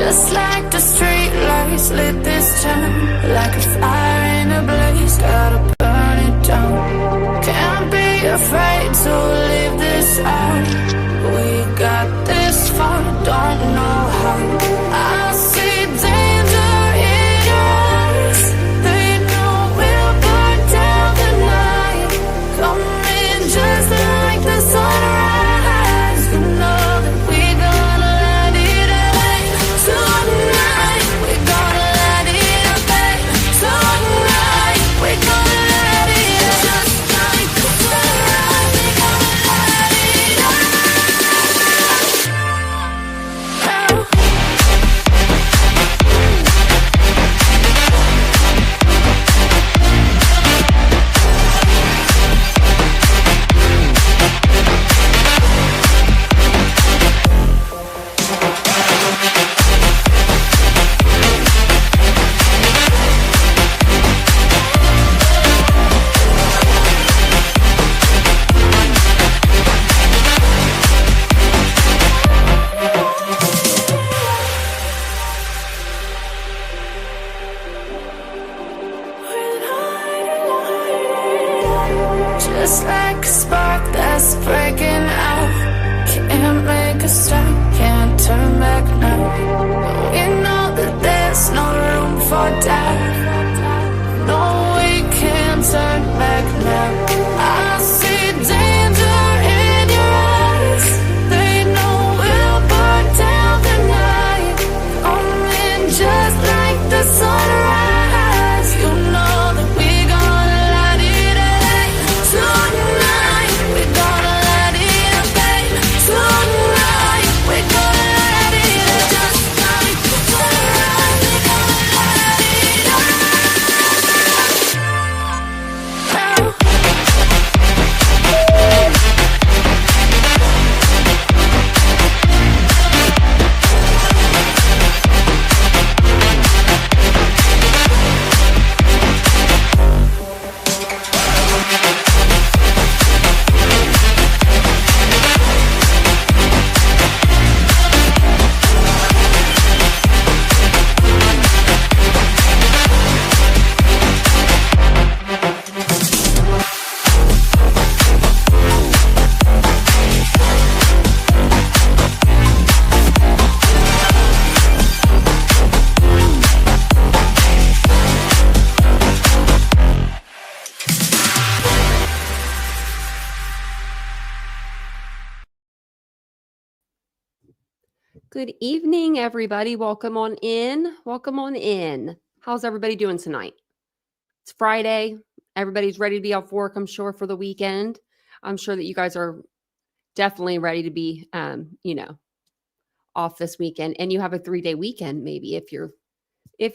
Just like the street lights lit this town, like a fire in a blaze, gotta burn it down. Can't be afraid to leave this out. We got this far, don't know how. I see danger in your eyes. They know we'll burn down the night. Coming just like the sunrise. You know that we gonna let it away. Tonight, we gonna let it away. Tonight, we gonna let it away. Just like the sunrise, we gonna let it away. Just like a spark that's breaking out. Can't make a stop, can't turn back now. We know that there's no room for doubt. No, we can't turn back now. I see danger in your eyes. They know we'll burn down the night. Coming just like the sunrise. You know that we gonna let it away. Tonight, we gonna let it away. Tonight, we gonna let it away. Just like the sunrise, we gonna let it away. Good evening, everybody. Welcome on in. Welcome on in. How's everybody doing tonight? It's Friday. Everybody's ready to be off work, I'm sure, for the weekend. I'm sure that you guys are definitely ready to be, off this weekend. And you have a 3-day weekend, maybe if you're what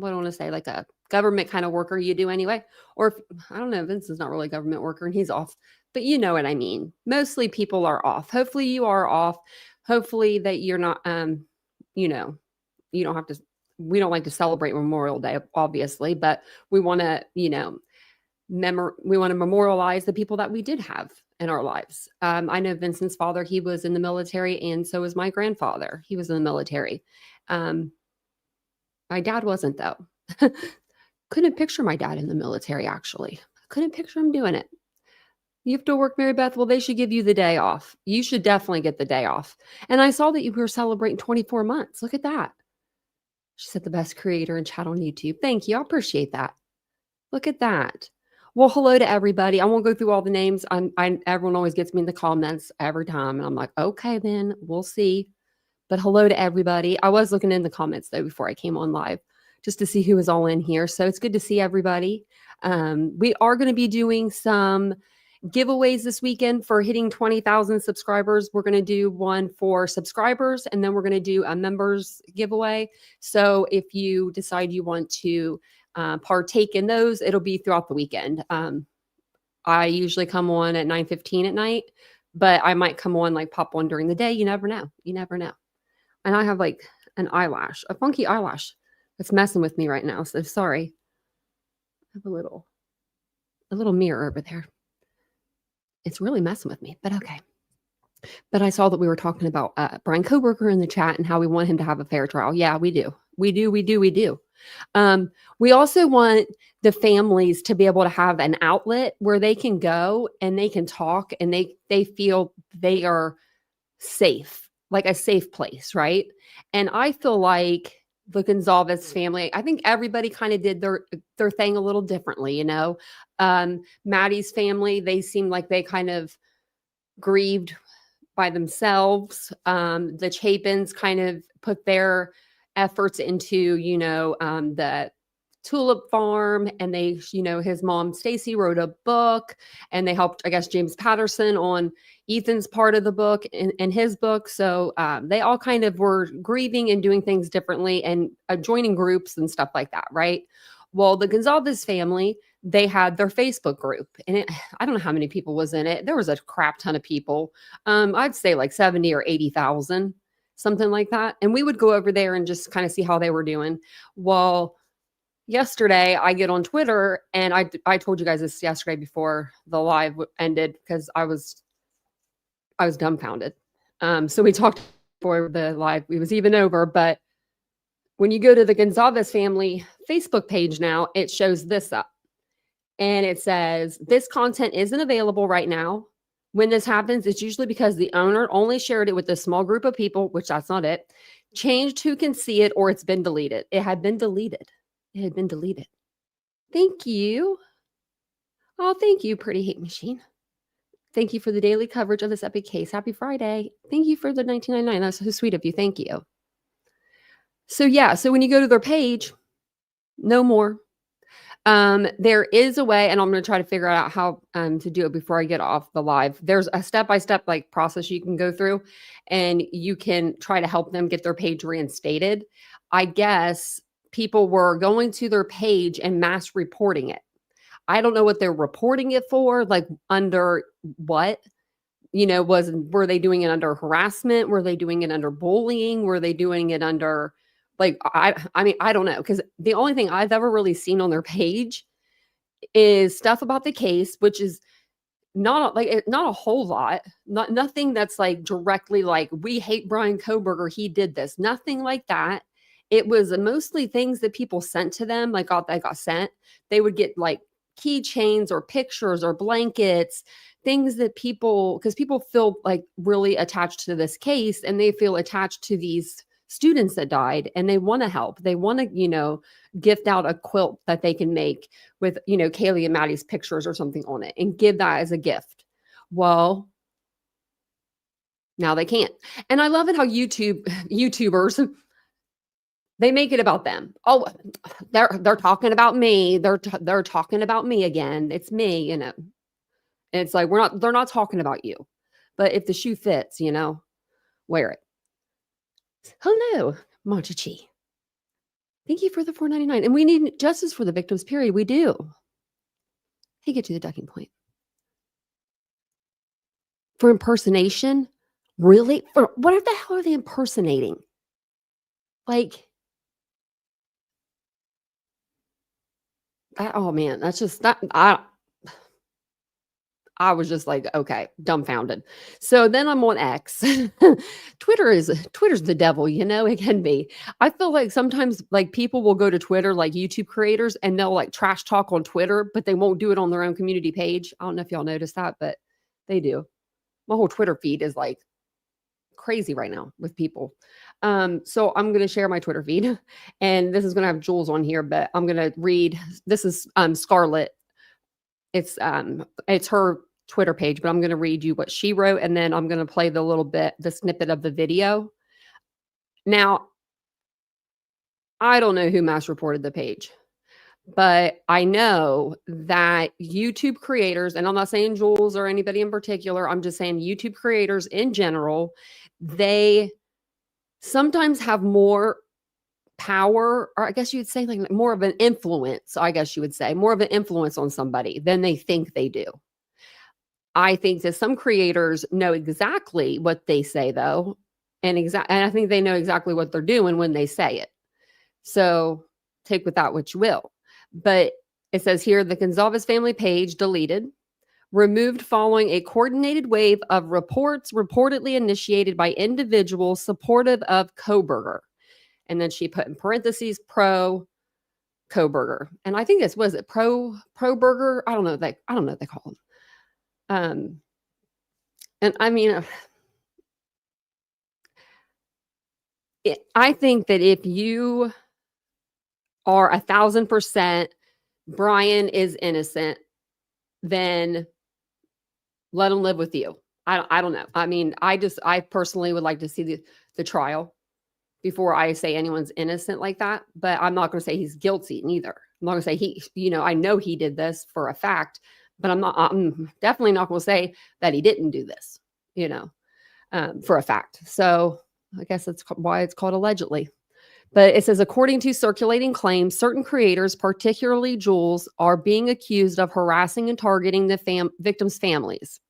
do I want to say, like a government kind of worker, you do anyway. Or if, I don't know, Vince is not really a government worker and he's off, but you know what I mean. Mostly people are off. Hopefully you are off. Hopefully that you're not, you don't have to, we don't like to celebrate Memorial Day, obviously, but we want to, we want to memorialize the people that we did have in our lives. I know Vincent's father, he was in the military, and so was my grandfather. He was in the military. My dad wasn't, though. Couldn't picture my dad in the military, actually. Couldn't picture him doing it. You have to work, Mary Beth. Well, they should give you the day off. You should definitely get the day off. And I saw that you were celebrating 24 months. Look at that. She said the best creator in chat on YouTube. Thank you. I appreciate that. Look at that. Well, hello to everybody. I won't go through all the names. Everyone always gets me in the comments every time. And I'm like, okay, then we'll see. But hello to everybody. I was looking in the comments, though, before I came on live, just to see who was all in here. So it's good to see everybody. We are going to be doing some giveaways this weekend for hitting 20,000 subscribers. We're going to do one for subscribers, and then we're going to do a members giveaway. So if you decide you want to partake in those, it'll be throughout the weekend. I usually come on at 9:15 at night, but I might come on, like pop on during the day. You never know. You never know. And I have like an eyelash, a funky eyelash that's messing with me right now. So sorry. I have a little mirror over there. It's really messing with me, but okay. But I saw that we were talking about Brian Koberger in the chat and how we want him to have a fair trial. Yeah, we do. We do. We do. We do. We also want the families to be able to have an outlet where they can go and they can talk and they feel they are safe, like a safe place, right? And I feel like the Gonzalez family, I think everybody kind of did their thing a little differently, you know. Maddie's family, they seemed like they kind of grieved by themselves. The Chapins kind of put their efforts into, the tulip farm, and they, his mom Stacy wrote a book, and they helped, I guess, James Patterson on Ethan's part of the book and his book. So they all kind of were grieving and doing things differently and joining groups and stuff like that, right? Well, the Gonzalez family, they had their Facebook group, and I don't know how many people was in it. There was a crap ton of people. I'd say like 70 or 80,000, something like that. And we would go over there and just kind of see how they were doing. Well, yesterday I get on Twitter, and I told you guys this yesterday before the live ended because I was dumbfounded. So we talked before the live, it was even over, but when you go to the Gonzalez family Facebook page now, it shows this up. And it says, this content isn't available right now. When this happens, it's usually because the owner only shared it with a small group of people, which that's not it, changed who can see it, or it's been deleted. It had been deleted. It had been deleted. Thank you. Oh, thank you, Pretty Hate Machine. Thank you for the daily coverage of this epic case. Happy Friday. Thank you for the 1999. That's so sweet of you. Thank you. So when you go to their page, no more. There is a way, and I'm going to try to figure out how to do it before I get off the live. There's a step-by-step like process you can go through, and you can try to help them get their page reinstated. I guess people were going to their page and mass reporting it. I don't know what they're reporting it for, like under what, were they doing it under harassment? Were they doing it under bullying? Were they doing it under I mean, I don't know, because the only thing I've ever really seen on their page is stuff about the case, which is not a whole lot, nothing that's like directly like, we hate Brian Koberger, he did this, nothing like that. It was mostly things that people sent to them, like that got sent. They would get like keychains or pictures or blankets, things that because people feel like really attached to this case, and they feel attached to these students that died, and they want to help. They want to, gift out a quilt that they can make with, Kaylee and Maddie's pictures or something on it and give that as a gift. Well, now they can't. And I love it how YouTubers, they make it about them. Oh, they're talking about me. They're talking about me again. It's me, And it's like, they're not talking about you. But if the shoe fits, wear it. Hello, Monchichi. Thank you for the $4.99. And we need justice for the victims, period. We do. Hey, get to the ducking point. For impersonation? Really? For what the hell are they impersonating? Like, oh man, that's just that. I was just like, okay, dumbfounded. So then I'm on X. Twitter's the devil, it can be. I feel like sometimes like people will go to Twitter, like YouTube creators, and they'll like trash talk on Twitter, but they won't do it on their own community page. I don't know if y'all noticed that, but they do. My whole Twitter feed is like crazy right now with people. So I'm going to share my Twitter feed, and this is going to have Jules on here, but I'm going to read. This is Scarlett. It's her Twitter page, but I'm going to read you what she wrote, and then I'm going to play the snippet of the video. Now, I don't know who mass reported the page, but I know that YouTube creators, and I'm not saying Jules or anybody in particular, I'm just saying YouTube creators in general, they sometimes have more power, or I guess you'd say like more of an influence, more of an influence on somebody than they think they do. I think that some creators know exactly what they say though, and I think they know exactly what they're doing when they say it. So take with that what you will. But it says here, the Gonzalez family page deleted. removed following a coordinated wave of reports reportedly initiated by individuals supportive of Kohberger. And then she put in parentheses, pro Kohberger. And I think this was it pro burger. I don't know. I don't know what they call them. And I mean, I think that if you are 1,000% Brian is innocent, then let him live with you. I don't know. I mean, I personally would like to see the trial before I say anyone's innocent like that. But I'm not going to say he's guilty neither. I'm not going to say I know he did this for a fact, but I'm definitely not going to say that he didn't do this, for a fact. So I guess that's why it's called allegedly. But it says, according to circulating claims, certain creators, particularly Jules, are being accused of harassing and targeting the victims' families.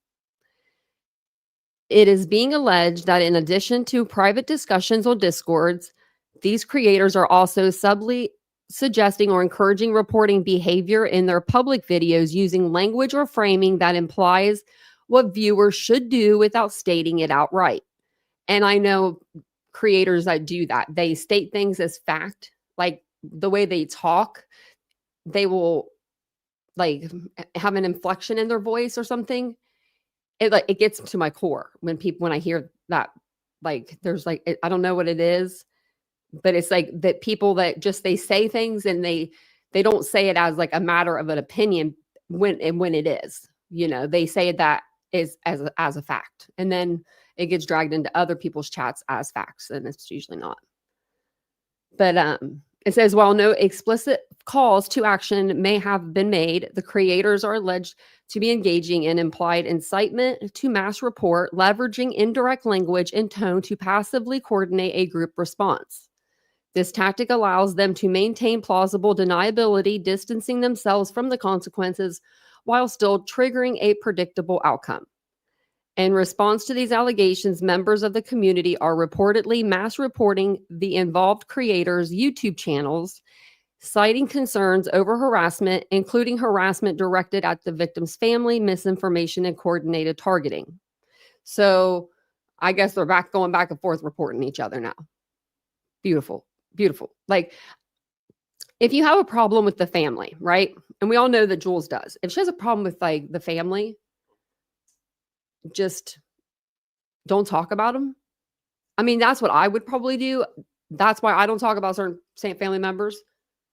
It is being alleged that in addition to private discussions on Discords, these creators are also subtly suggesting or encouraging reporting behavior in their public videos using language or framing that implies what viewers should do without stating it outright. And I know creators that do that. They state things as fact, like the way they talk, they will like have an inflection in their voice or something. It gets to my core when I hear that, like there's like, I don't know what it is, but it's like that people that just, they say things and they don't say it as like a matter of an opinion when it is, they say that is as a fact. And then it gets dragged into other people's chats as facts, and it's usually not. But it says, while no explicit calls to action may have been made, the creators are alleged to be engaging in implied incitement to mass report, leveraging indirect language and tone to passively coordinate a group response. This tactic allows them to maintain plausible deniability, distancing themselves from the consequences while still triggering a predictable outcome. In response to these allegations, members of the community are reportedly mass reporting the involved creators' YouTube channels, citing concerns over harassment, including harassment directed at the victim's family, misinformation, and coordinated targeting. So I guess they're going back and forth reporting each other now. Beautiful, beautiful. Like, if you have a problem with the family, right? And we all know that Jules does. If she has a problem with like the family, just don't talk about them. I mean, that's what I would probably do. That's why I don't talk about certain family members.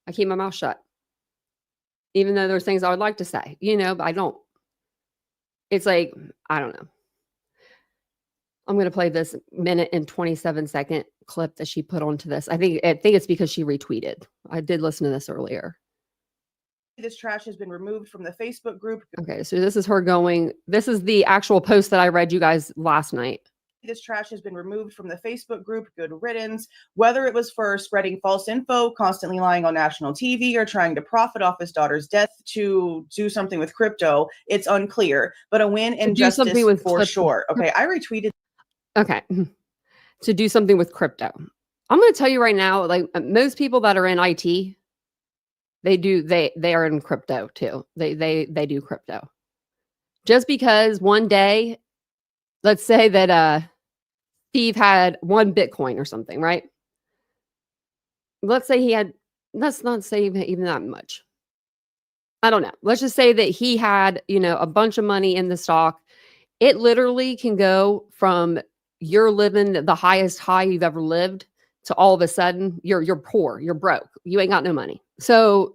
I keep my mouth shut. Even though there's things I would like to say, but I don't. It's like, I don't know. I'm going to play this minute and 27-second clip that she put onto this. I think it's because she retweeted. I did listen to this earlier. This trash has been removed from the Facebook group. Okay, so this is her going. This is the actual post that I read you guys last night. This trash has been removed from the Facebook group. Good riddance. Whether it was for spreading false info, constantly lying on national TV, or trying to profit off his daughter's death to do something with crypto, it's unclear. But a win in justice for sure. Okay, I retweeted. Okay, to do something with crypto. I'm going to tell you right now, like most people that are in IT, they are in crypto too. They do crypto. Just because one day, let's say that Steve had 1 Bitcoin or something, right? Let's say he had, let's not say even that much. I don't know. Let's just say that he had, a bunch of money in the stock. It literally can go from you're living the highest high you've ever lived to all of a sudden you're poor, you're broke, you ain't got no money. So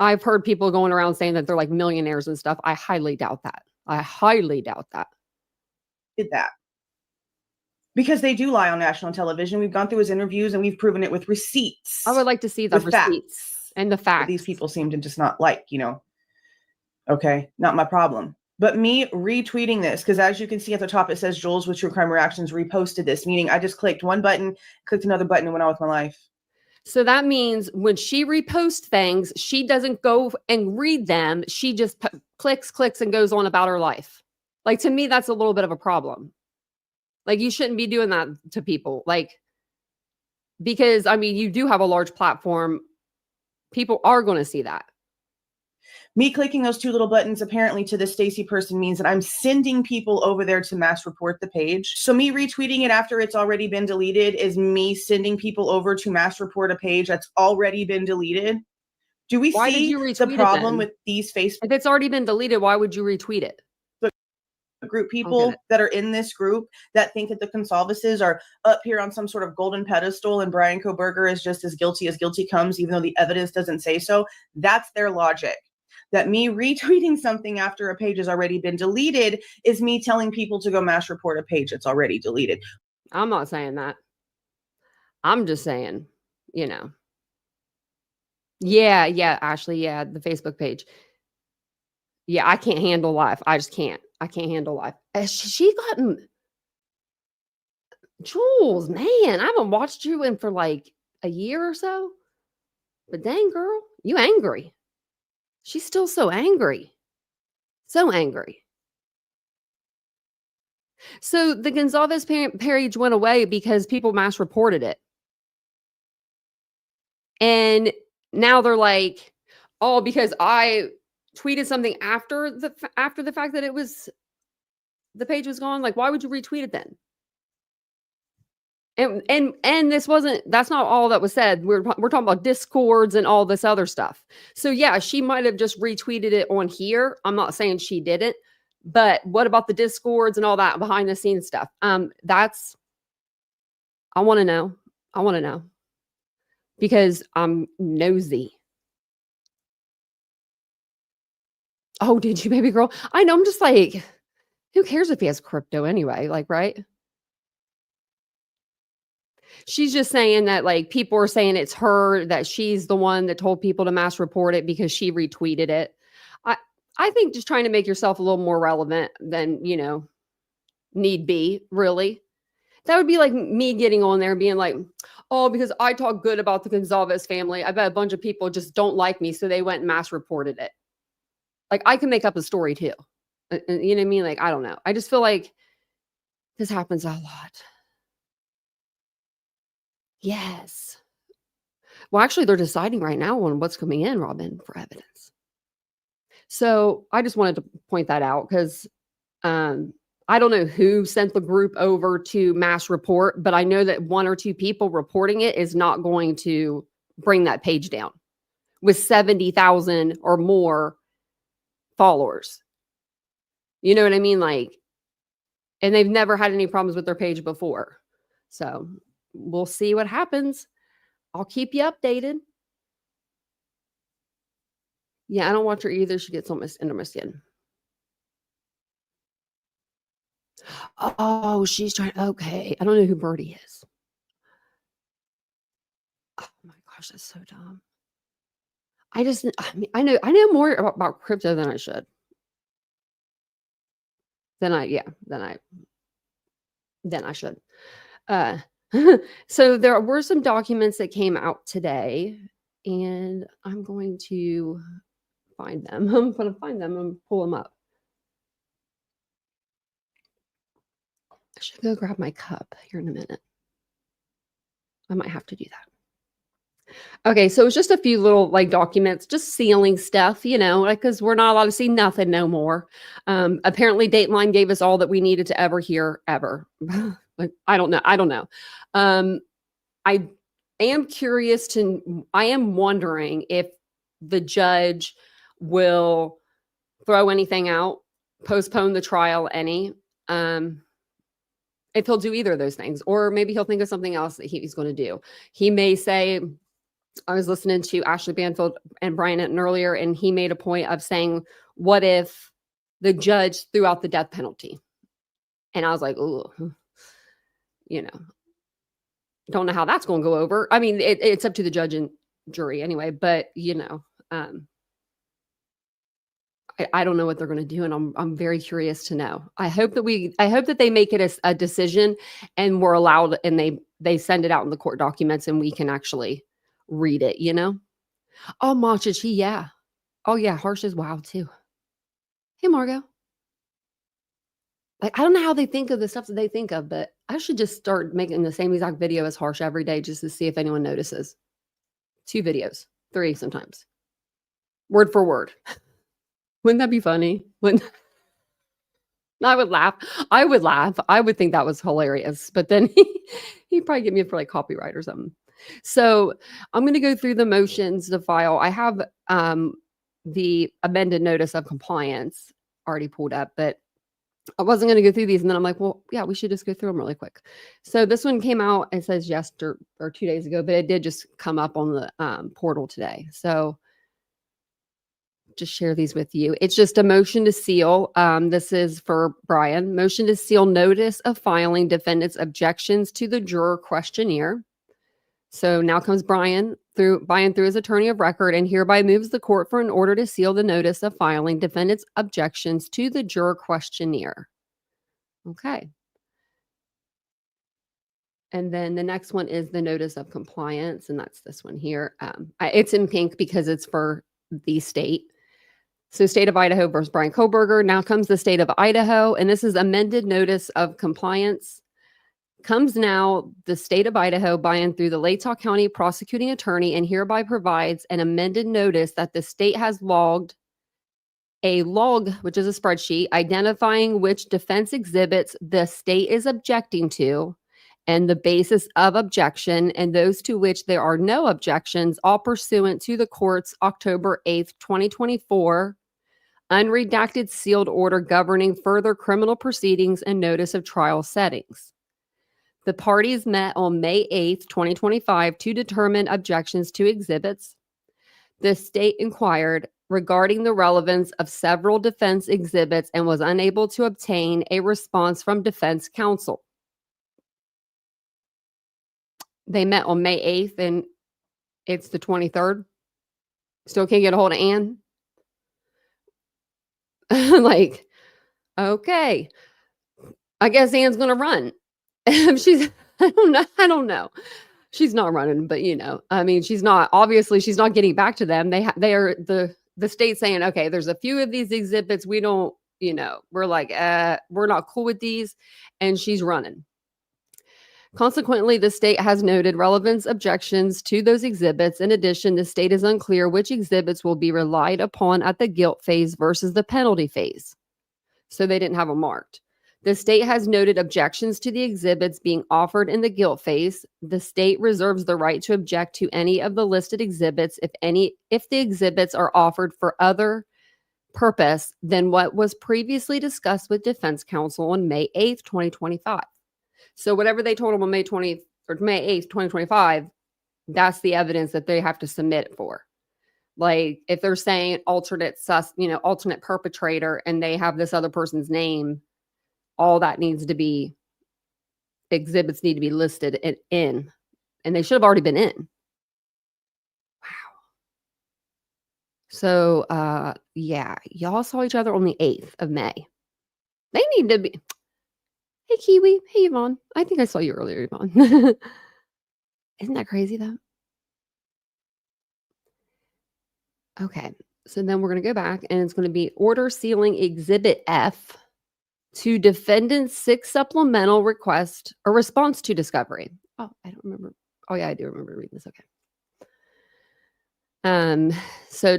I've heard people going around saying that they're like millionaires and stuff. I highly doubt that. Did that. Because they do lie on national television. We've gone through his interviews and we've proven it with receipts. I would like to see the receipts and the facts. But these people seem to just not like, Okay, not my problem. But me retweeting this, because as you can see at the top, it says Jules with True Crime Reactions reposted this, meaning I just clicked one button, clicked another button, and went on with my life. So that means when she reposts things, she doesn't go and read them. She just clicks, and goes on about her life. Like, to me, that's a little bit of a problem. Like, you shouldn't be doing that to people. Like, because, I mean, you do have a large platform. People are going to see that. Me clicking those two little buttons apparently to this Stacy person means that I'm sending people over there to mass report the page. So me retweeting it after it's already been deleted is me sending people over to mass report a page that's already been deleted. Do we Why did see you retweet the it problem then? with these Facebook If it's already been deleted, why would you retweet it? group people that are in this group that think that the Gonsalveses are up here on some sort of golden pedestal and Brian Koberger is just as guilty comes, even though the evidence doesn't say so? That's their logic. That me retweeting something after a page has already been deleted is me telling people to go mass report a page that's already deleted. I'm not saying that. I'm just saying, you know. Yeah, Ashley, yeah, the Facebook page. Yeah, I can't handle life. I just can't. I can't handle life. Has she gotten Jules, man, I haven't watched you in for like a year or so. But dang, girl, you angry. She's still so angry. So angry. So the Gonsalves page went away because people mass reported it. And now they're like, oh, because I tweeted something after the fact that it was the page was gone. Like, why would you retweet it then? And that's not all that was said. We're talking about discords and all this other stuff. So yeah, she might have just retweeted it on here. I'm not saying she didn't, but what about the discords and all that behind the scenes stuff? I want to know. I want to know because I'm nosy. Oh, did you, baby girl? I know. I'm just like, who cares if he has crypto anyway? Like, right? She's just saying that like people are saying it's her, that she's the one that told people to mass report it because she retweeted it. I think just trying to make yourself a little more relevant than, need be, really. That would be like me getting on there and being like, oh, because I talk good about the Gonsalves family, I bet a bunch of people just don't like me, so they went and mass reported it. Like, I can make up a story too. You know what I mean? Like, I don't know. I just feel like this happens a lot. Yes. Well, actually, they're deciding right now on what's coming in, Robin, for evidence. So I just wanted to point that out because I don't know who sent the group over to mass report, but I know that one or two people reporting it is not going to bring that page down with 70,000 or more followers. You know what I mean? Like, and they've never had any problems with their page before. So we'll see what happens. I'll keep you updated. Yeah, I don't watch her either. She gets almost under my skin. Oh, she's trying. Okay. I don't know who Birdie is. Oh my gosh, that's so dumb. I know more about crypto than I should. Than I should. So there were some documents that came out today, and I'm going to find them. I'm going to find them and pull them up. I should go grab my cup here in a minute. I might have to do that. Okay, so it's just a few little like documents, just sealing stuff, because we're not allowed to see nothing no more. Apparently Dateline gave us all that we needed to ever hear ever. Like, I don't know. I am wondering if the judge will throw anything out, postpone the trial any, if he'll do either of those things, or maybe he'll think of something else that he's going to do. He may say, I was listening to Ashley Banfield and Brian Etten earlier, and he made a point of saying, what if the judge threw out the death penalty? And I was like, ooh, don't know how that's going to go over. I mean, it's up to the judge and jury anyway, but I don't know what they're going to do, and I'm very curious to know. I hope that they make it a decision, and we're allowed, and they send it out in the court documents, and we can actually read it. Oh, Machichi, yeah. Oh yeah, Harsh is wild too. Hey, Margot. Like, I don't know how they think of the stuff that they think of, but I should just start making the same exact video as Harsh every day just to see if anyone notices. 2 videos, 3 sometimes. Word for word. Wouldn't that be funny? Wouldn't I would laugh. I would laugh. I would think that was hilarious. But then he'd probably get me for like copyright or something. So I'm going to go through the motions to file. I have the amended notice of compliance already pulled up, but I wasn't going to go through these. And then I'm like, well, yeah, we should just go through them really quick. So this one came out, it says yesterday or 2 days ago, but it did just come up on the portal today. So just share these with you. It's just a motion to seal. This is for Brian. Motion to seal notice of filing defendant's objections to the juror questionnaire. So now comes Brian through his attorney of record and hereby moves the court for an order to seal the notice of filing defendant's objections to the juror questionnaire. Okay. And then the next one is the notice of compliance, and that's this one here. It's in pink because it's for the state. So state of Idaho versus Brian Koberger. Now comes the state of Idaho, and this is amended notice of compliance. Comes now the state of Idaho by and through the Latah County prosecuting attorney and hereby provides an amended notice that the state has logged a log, which is a spreadsheet, identifying which defense exhibits the state is objecting to and the basis of objection and those to which there are no objections, all pursuant to the court's October 8th, 2024 unredacted sealed order governing further criminal proceedings and notice of trial settings. The parties met on May 8th, 2025 to determine objections to exhibits. The state inquired regarding the relevance of several defense exhibits and was unable to obtain a response from defense counsel. They met on May 8th and it's the 23rd. Still can't get a hold of Ann. Like, okay, I guess Ann's going to run. I don't know. She's not running, but I mean, she's not getting back to them. They are the state saying, okay, there's a few of these exhibits. We don't, we're like, we're not cool with these. And she's running. Consequently, the state has noted relevance objections to those exhibits. In addition, the state is unclear which exhibits will be relied upon at the guilt phase versus the penalty phase. So they didn't have them marked. The state has noted objections to the exhibits being offered in the guilt phase. The state reserves the right to object to any of the listed exhibits if the exhibits are offered for other purpose than what was previously discussed with defense counsel on May 8th, 2025. So whatever they told them on May 8th, 2025, that's the evidence that they have to submit for. Like if they're saying alternate perpetrator and they have this other person's name, all that exhibits need to be listed in, and they should have already been in. Wow. So, yeah, y'all saw each other on the 8th of May. They need to be. Hey, Kiwi. Hey, Yvonne. I think I saw you earlier, Yvonne. Isn't that crazy, though? Okay. So then we're going to go back, and it's going to be order sealing Exhibit F to defendant's 6th supplemental request or response to discovery. Oh, I don't remember. Oh, yeah, I do remember reading this. Okay. So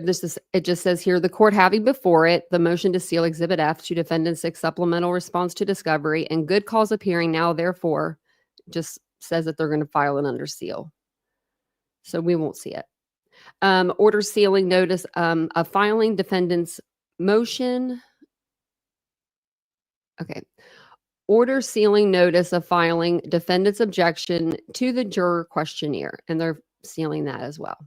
it just says here, the court having before it the motion to seal Exhibit F to defendant's 6th supplemental response to discovery and good cause appearing now, therefore, just says that they're going to file it under seal. So we won't see it. Order sealing notice of filing defendant's motion. Okay. Order sealing notice of filing defendant's objection to the juror questionnaire. And they're sealing that as well.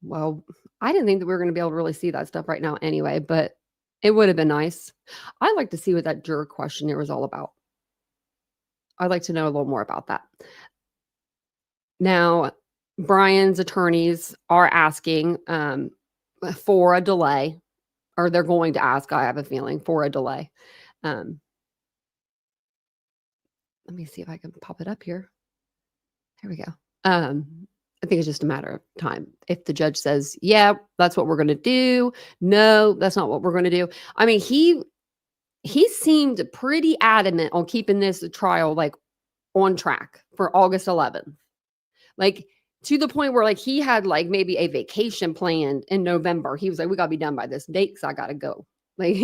Well, I didn't think that we were going to be able to really see that stuff right now anyway, but it would have been nice. I'd like to see what that juror questionnaire was all about. I'd like to know a little more about that. Now, Brian's attorneys are asking for a delay, or they're going to ask, I have a feeling, for a delay. Let me see if I can pop it up here. There we go. I think it's just a matter of time. If the judge says, yeah, that's what we're going to do. No, that's not what we're going to do. I mean, he seemed pretty adamant on keeping this trial like on track for August 11th. Like to the point where like he had like maybe a vacation planned in November. He was like, we got to be done by this date because I got to go. Like,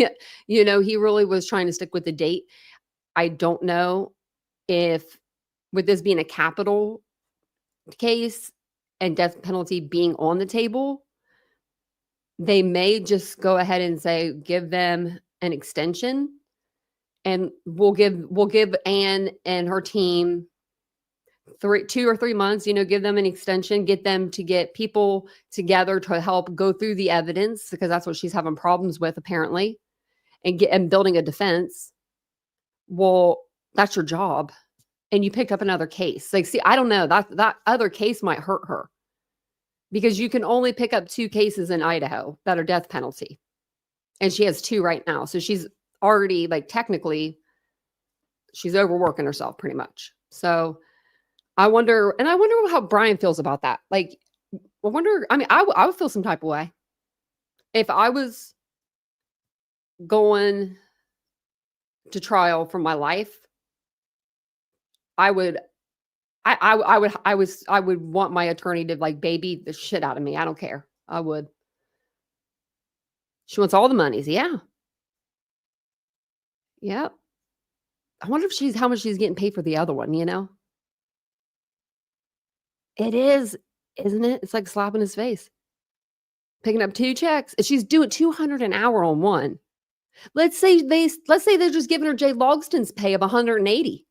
you know, he really was trying to stick with the date. I don't know if, with this being a capital case and death penalty being on the table, they may just go ahead and say, give them an extension, and we'll give Anne and her team 2 or 3 months, you know, give them an extension, get them to get people together to help go through the evidence, because that's what she's having problems with apparently, and building a defense. Well, that's your job. And you picked up another case. Like, see, I don't know, that other case might hurt her, because you can only pick up 2 cases in Idaho that are death penalty. And she has 2 right now. So she's already, like, technically, she's overworking herself pretty much. So I wonder how Brian feels about that. Like, I wonder, I mean, I would feel some type of way if I was going to trial for my life. I would want my attorney to like baby the shit out of me. I don't care. I would. She wants all the monies. Yeah. Yeah. I wonder if how much she's getting paid for the other one, you know? It is, isn't it? It's like slapping his face. Picking up 2 checks. And she's doing $200 an hour on one. Let's say they're just giving her Jay Logston's pay of $180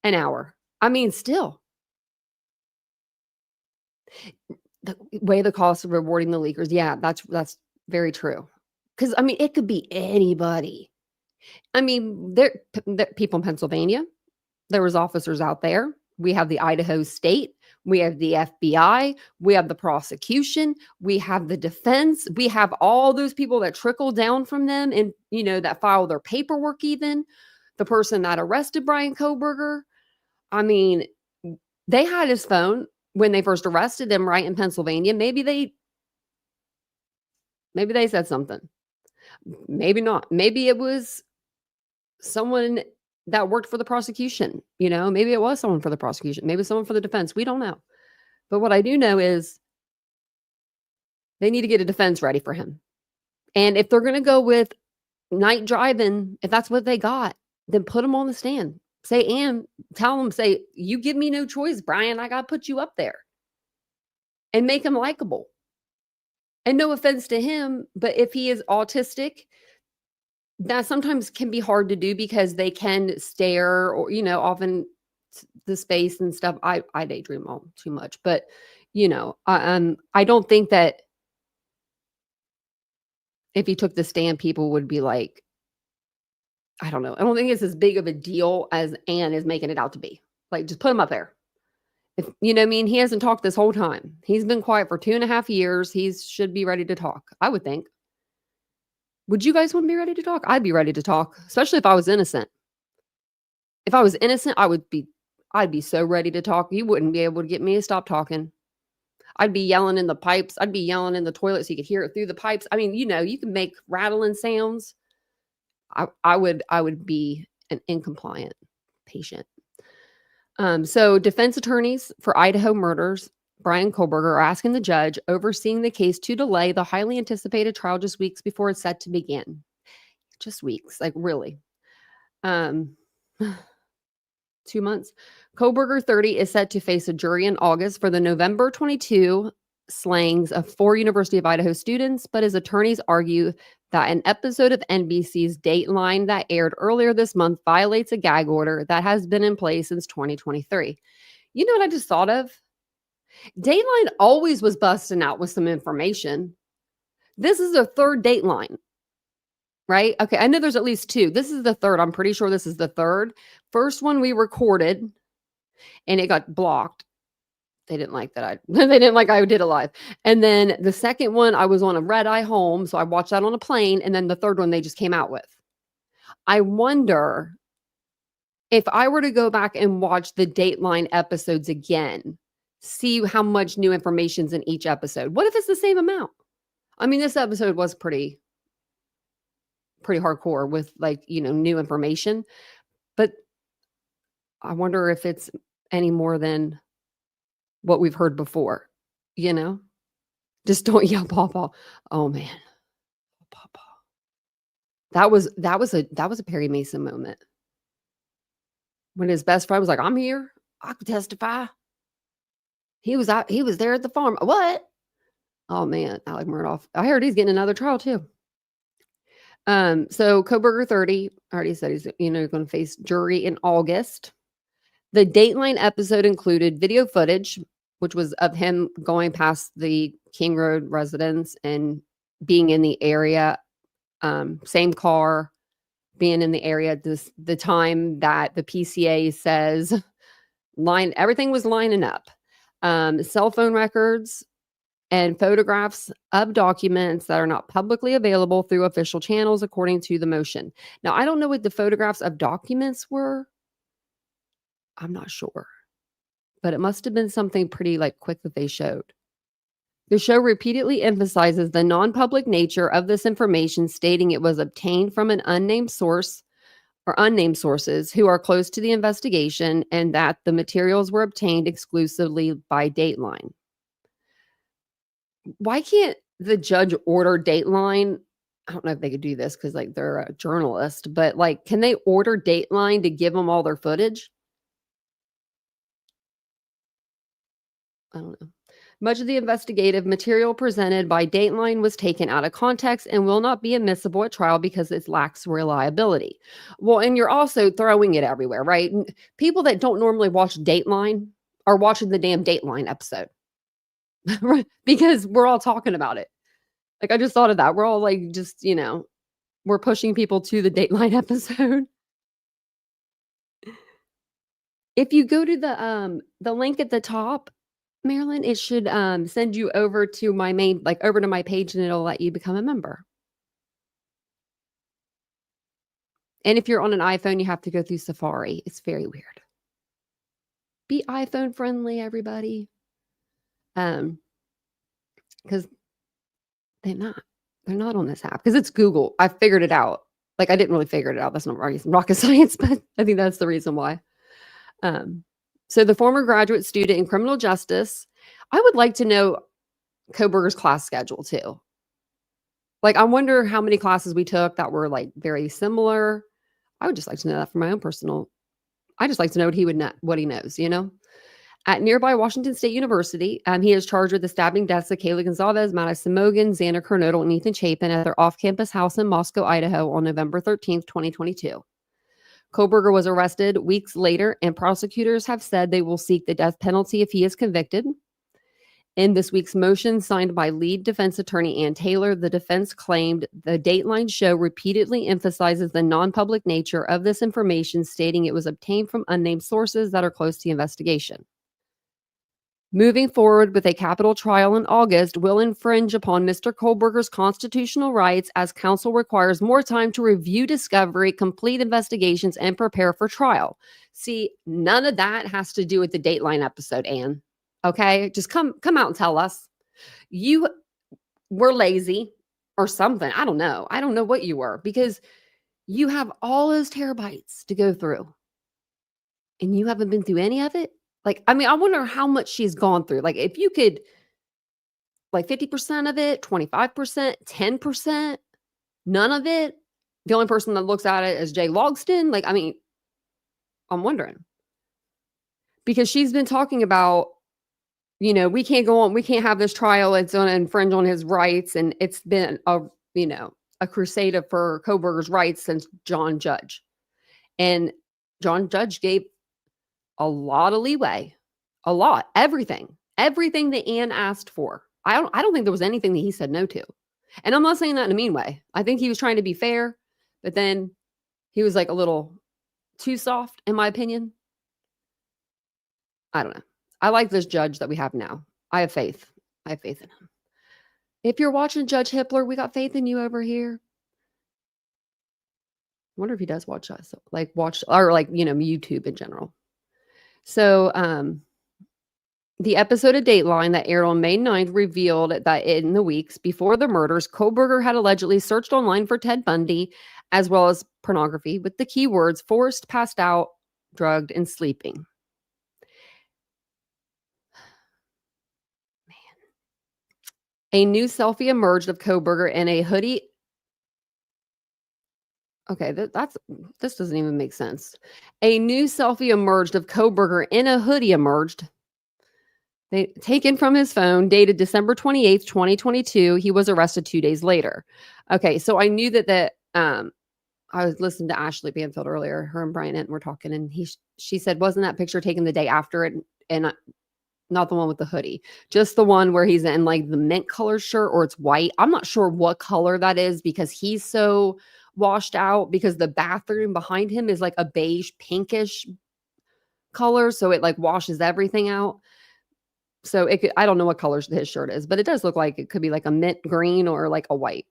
an hour. I mean, still. The way the cost of rewarding the leakers. Yeah, that's very true. Because, I mean, it could be anybody. I mean, there people in Pennsylvania, there was officers out there. We have the Idaho State. We have the FBI. We have the prosecution. We have the defense. We have all those people that trickle down from them and, you know, that file their paperwork even. The person that arrested Brian Kohberger. I mean, they had his phone when they first arrested him, right, in Pennsylvania. Maybe they said something. Maybe not. Maybe it was someone that worked for the prosecution. You know, maybe it was someone for the prosecution. Maybe someone for the defense. We don't know. But what I do know is they need to get a defense ready for him. And if they're going to go with night driving, if that's what they got, then put them on the stand. Say, and tell them, say, you give me no choice, Brian. I got to put you up there. And make him likable. And no offense to him, but if he is autistic, that sometimes can be hard to do because they can stare or, you know, often the space and stuff. I daydream all too much, but you know, I don't think that if he took the stand, people would be like, I don't know. I don't think it's as big of a deal as Anne is making it out to be. Like, just put him up there. If, you know what I mean? He hasn't talked this whole time. He's been quiet for 2.5 years. He should be ready to talk, I would think. Would you guys want to be ready to talk? I'd be ready to talk, especially if I was innocent. If I was innocent, I'd be so ready to talk. You wouldn't be able to get me to stop talking. I'd be yelling in the pipes. I'd be yelling in the toilet so you could hear it through the pipes. I mean, you know, you can make rattling sounds. I would be an incompliant patient. So defense attorneys for Idaho murders, Brian Kohberger, are asking the judge overseeing the case to delay the highly anticipated trial just weeks before it's set to begin. Just weeks, like really. 2 months. Kohberger, 30, is set to face a jury in August for the November 22 slayings of 4 University of Idaho students, but his attorneys argue that an episode of NBC's Dateline that aired earlier this month violates a gag order that has been in place since 2023. You know what I just thought of? Dateline always was busting out with some information. This is their 3rd Dateline, right? Okay, I know there's at least 2. This is the 3rd. I'm pretty sure this is the 3rd. First one we recorded, and it got blocked. They didn't like that. They didn't like I did it live. And then the second one, I was on a red eye home, so I watched that on a plane. And then the 3rd one, they just came out with. I wonder if I were to go back and watch the Dateline episodes again, see how much new information's in each episode. What if it's the same amount? I mean, this episode was pretty hardcore with, like, you know, new information. But I wonder if it's any more than what we've heard before, you know? Just don't yell Pawpaw. Oh man. Pawpaw. That was a Perry Mason moment. When his best friend was like, "I'm here. I could testify." He was there at the farm. What? Oh man, Alec Murdoch. I heard he's getting another trial too. So Kohberger 30 already said he's going to face jury in August. The Dateline episode included video footage, which was of him going past the King Road residence and being in the area, same car, being in the area at the time that the PCA says everything was lining up. Cell phone records and photographs of documents that are not publicly available through official channels, according to the motion. Now, I don't know what the photographs of documents were. I'm not sure, but it must have been something pretty quick that they showed. The show repeatedly emphasizes the non-public nature of this information, stating it was obtained from an unnamed source or unnamed sources who are close to the investigation, and that the materials were obtained exclusively by Dateline. Why can't the judge order Dateline? I don't know if they could do this because they're a journalist, but can they order Dateline to give them all their footage? I don't know. Much of the investigative material presented by Dateline was taken out of context and will not be admissible at trial because it lacks reliability. Well, and you're also throwing it everywhere, right? People that don't normally watch Dateline are watching the damn Dateline episode. Right? Because we're all talking about it. I just thought of that. We're all we're pushing people to the Dateline episode. If you go to the link at the top, Marilyn, it should send you over to my over to my page, and it'll let you become a member. And if you're on an iPhone, you have to go through Safari. It's very weird. Be iPhone friendly, everybody. Because they're not on this app because it's Google. I figured it out. I didn't really figure it out. That's not rocket science, but I think that's the reason why. So the former graduate student in criminal justice, I would like to know Kohberger's class schedule too. I wonder how many classes we took that were very similar. I would just like to know that for my own personal. I just like to know what he knows, At nearby Washington State University, he is charged with the stabbing deaths of Kayla Gonzalez, Madison Mogan, Xander Kernodle, and Ethan Chapin at their off-campus house in Moscow, Idaho on November 13th, 2022. Kohberger was arrested weeks later, and prosecutors have said they will seek the death penalty if he is convicted. In this week's motion, signed by lead defense attorney Ann Taylor, the defense claimed the Dateline show repeatedly emphasizes the non-public nature of this information, stating it was obtained from unnamed sources that are close to the investigation. Moving forward with a capital trial in August will infringe upon Mr. Kohberger's constitutional rights, as counsel requires more time to review discovery, complete investigations, and prepare for trial. See, none of that has to do with the Dateline episode, Anne. Okay? Just come out and tell us. You were lazy or something. I don't know. I don't know what you were, because you have all those terabytes to go through and you haven't been through any of it. I wonder how much she's gone through. If you could, 50% of it, 25%, 10%, none of it. The only person that looks at it is Jay Logston. I'm wondering. Because she's been talking about, we can't go on, we can't have this trial. It's going to infringe on his rights. And it's been a crusade for Kohberger's rights since John Judge. And John Judge gave a lot of leeway, everything that Anne asked for. I don't think there was anything that he said no to. And I'm not saying that in a mean way. I think he was trying to be fair, but then he was a little too soft, in my opinion. I don't know. I like this judge that we have now. I have faith. I have faith in him. If you're watching Judge Hippler, we got faith in you over here. I wonder if he does watch us, YouTube in general. So, the episode of Dateline that aired on May 9th revealed that in the weeks before the murders, Kohberger had allegedly searched online for Ted Bundy, as well as pornography, with the keywords forced, passed out, drugged, and sleeping. A new selfie emerged of Koberger in a hoodie. Okay, this doesn't even make sense. A new selfie emerged of Koberger in a hoodie emerged. Taken from his phone, dated December 28th, 2022. He was arrested 2 days later. Okay, so I knew that I was listening to Ashley Banfield earlier. Her and Brian Enton were talking, and she said, wasn't that picture taken the day after it? And not the one with the hoodie, just the one where he's in like the mint color shirt, or it's white. I'm not sure what color that is because he's so washed out, because the bathroom behind him is like a beige pinkish color. So it like washes everything out. So I don't know what color his shirt is, but it does look like it could be like a mint green or like a white.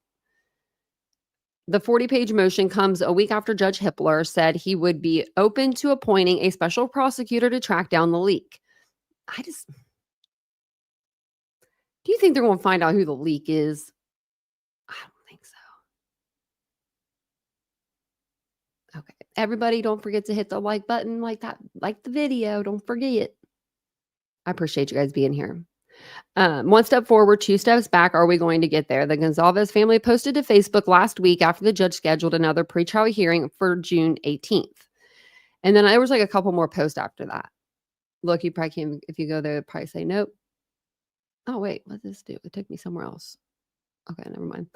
The 40-page motion comes a week after Judge Hippler said he would be open to appointing a special prosecutor to track down the leak. Do you think they're going to find out who the leak is? I don't think so. Okay. Everybody, don't forget to hit the like button, like the video. Don't forget. I appreciate you guys being here. One step forward, two steps back. Are we going to get there? The Gonzalez family posted to Facebook last week after the judge scheduled another pretrial hearing for June 18th. And then there was like a couple more posts after that. Look, you probably can't, if you go there, probably say nope. Oh, wait, what did this do? It took me somewhere else. Okay, never mind.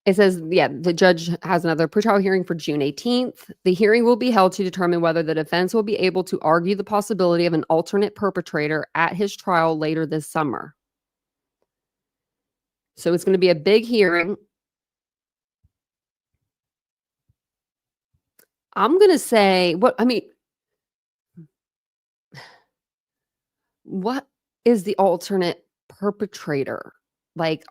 It says, yeah, the judge has another pretrial hearing for June 18th. The hearing will be held to determine whether the defense will be able to argue the possibility of an alternate perpetrator at his trial later this summer. So it's going to be a big hearing. I'm going to say, what is the alternate perpetrator? Like,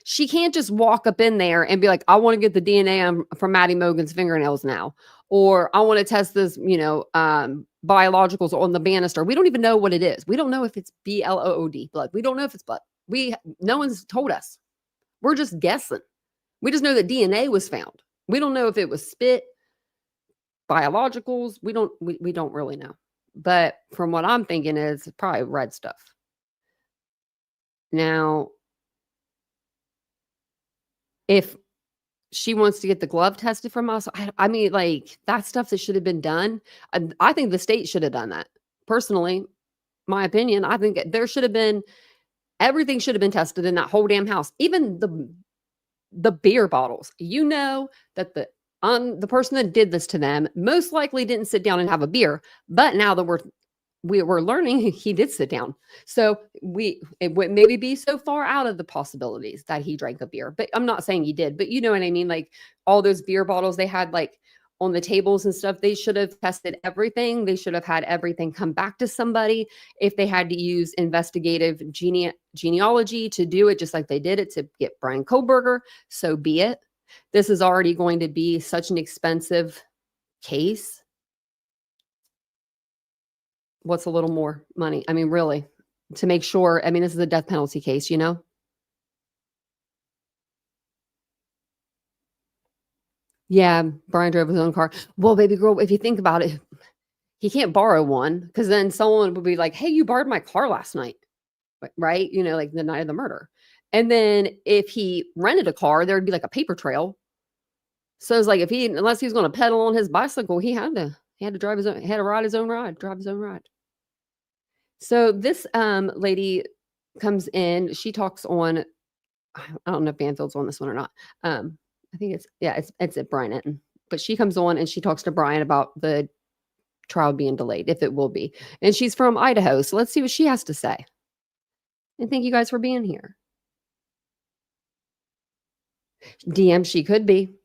she can't just walk up in there and be like, I want to get the DNA from Maddie Mogan's fingernails now. Or I want to test this, biologicals on the banister. We don't even know what it is. We don't know if it's blood, blood. We don't know if it's blood. No one's told us. We're just guessing. We just know that DNA was found. We don't know if it was spit, biologicals. We don't really know. But from what I'm thinking is probably red stuff. Now, if she wants to get the glove tested from us, like that stuff that should have been done. I think the state should have done that. Personally, my opinion, I think there should have been, everything should have been tested in that whole damn house. Even the beer bottles. You know that the person that did this to them most likely didn't sit down and have a beer. But now that we're learning he did sit down. So it would maybe be so far out of the possibilities that he drank a beer, but I'm not saying he did, but you know what I mean? Like all those beer bottles they had like on the tables and stuff, they should have tested everything. They should have had everything come back to somebody. If they had to use investigative genealogy to do it, just like they did it to get Brian Koberger, so be it. This is already going to be such an expensive case. What's a little more money? I mean, really, to make sure. I mean, this is a death penalty case, you know? Yeah, Brian drove his own car. Well, baby girl, if you think about it, he can't borrow one because then someone would be like, hey, you borrowed my car last night, right? You know, like the night of the murder. And then if he rented a car, there'd be like a paper trail. So it's like unless he was going to pedal on his bicycle, he had to drive his own, he had to drive his own ride. So this lady comes in. She talks on. I don't know if Banfield's on this one or not. I think it's at Brian Enton. But she comes on and she talks to Brian about the trial being delayed, if it will be. And she's from Idaho. So let's see what she has to say. And thank you guys for being here. DM, she could be.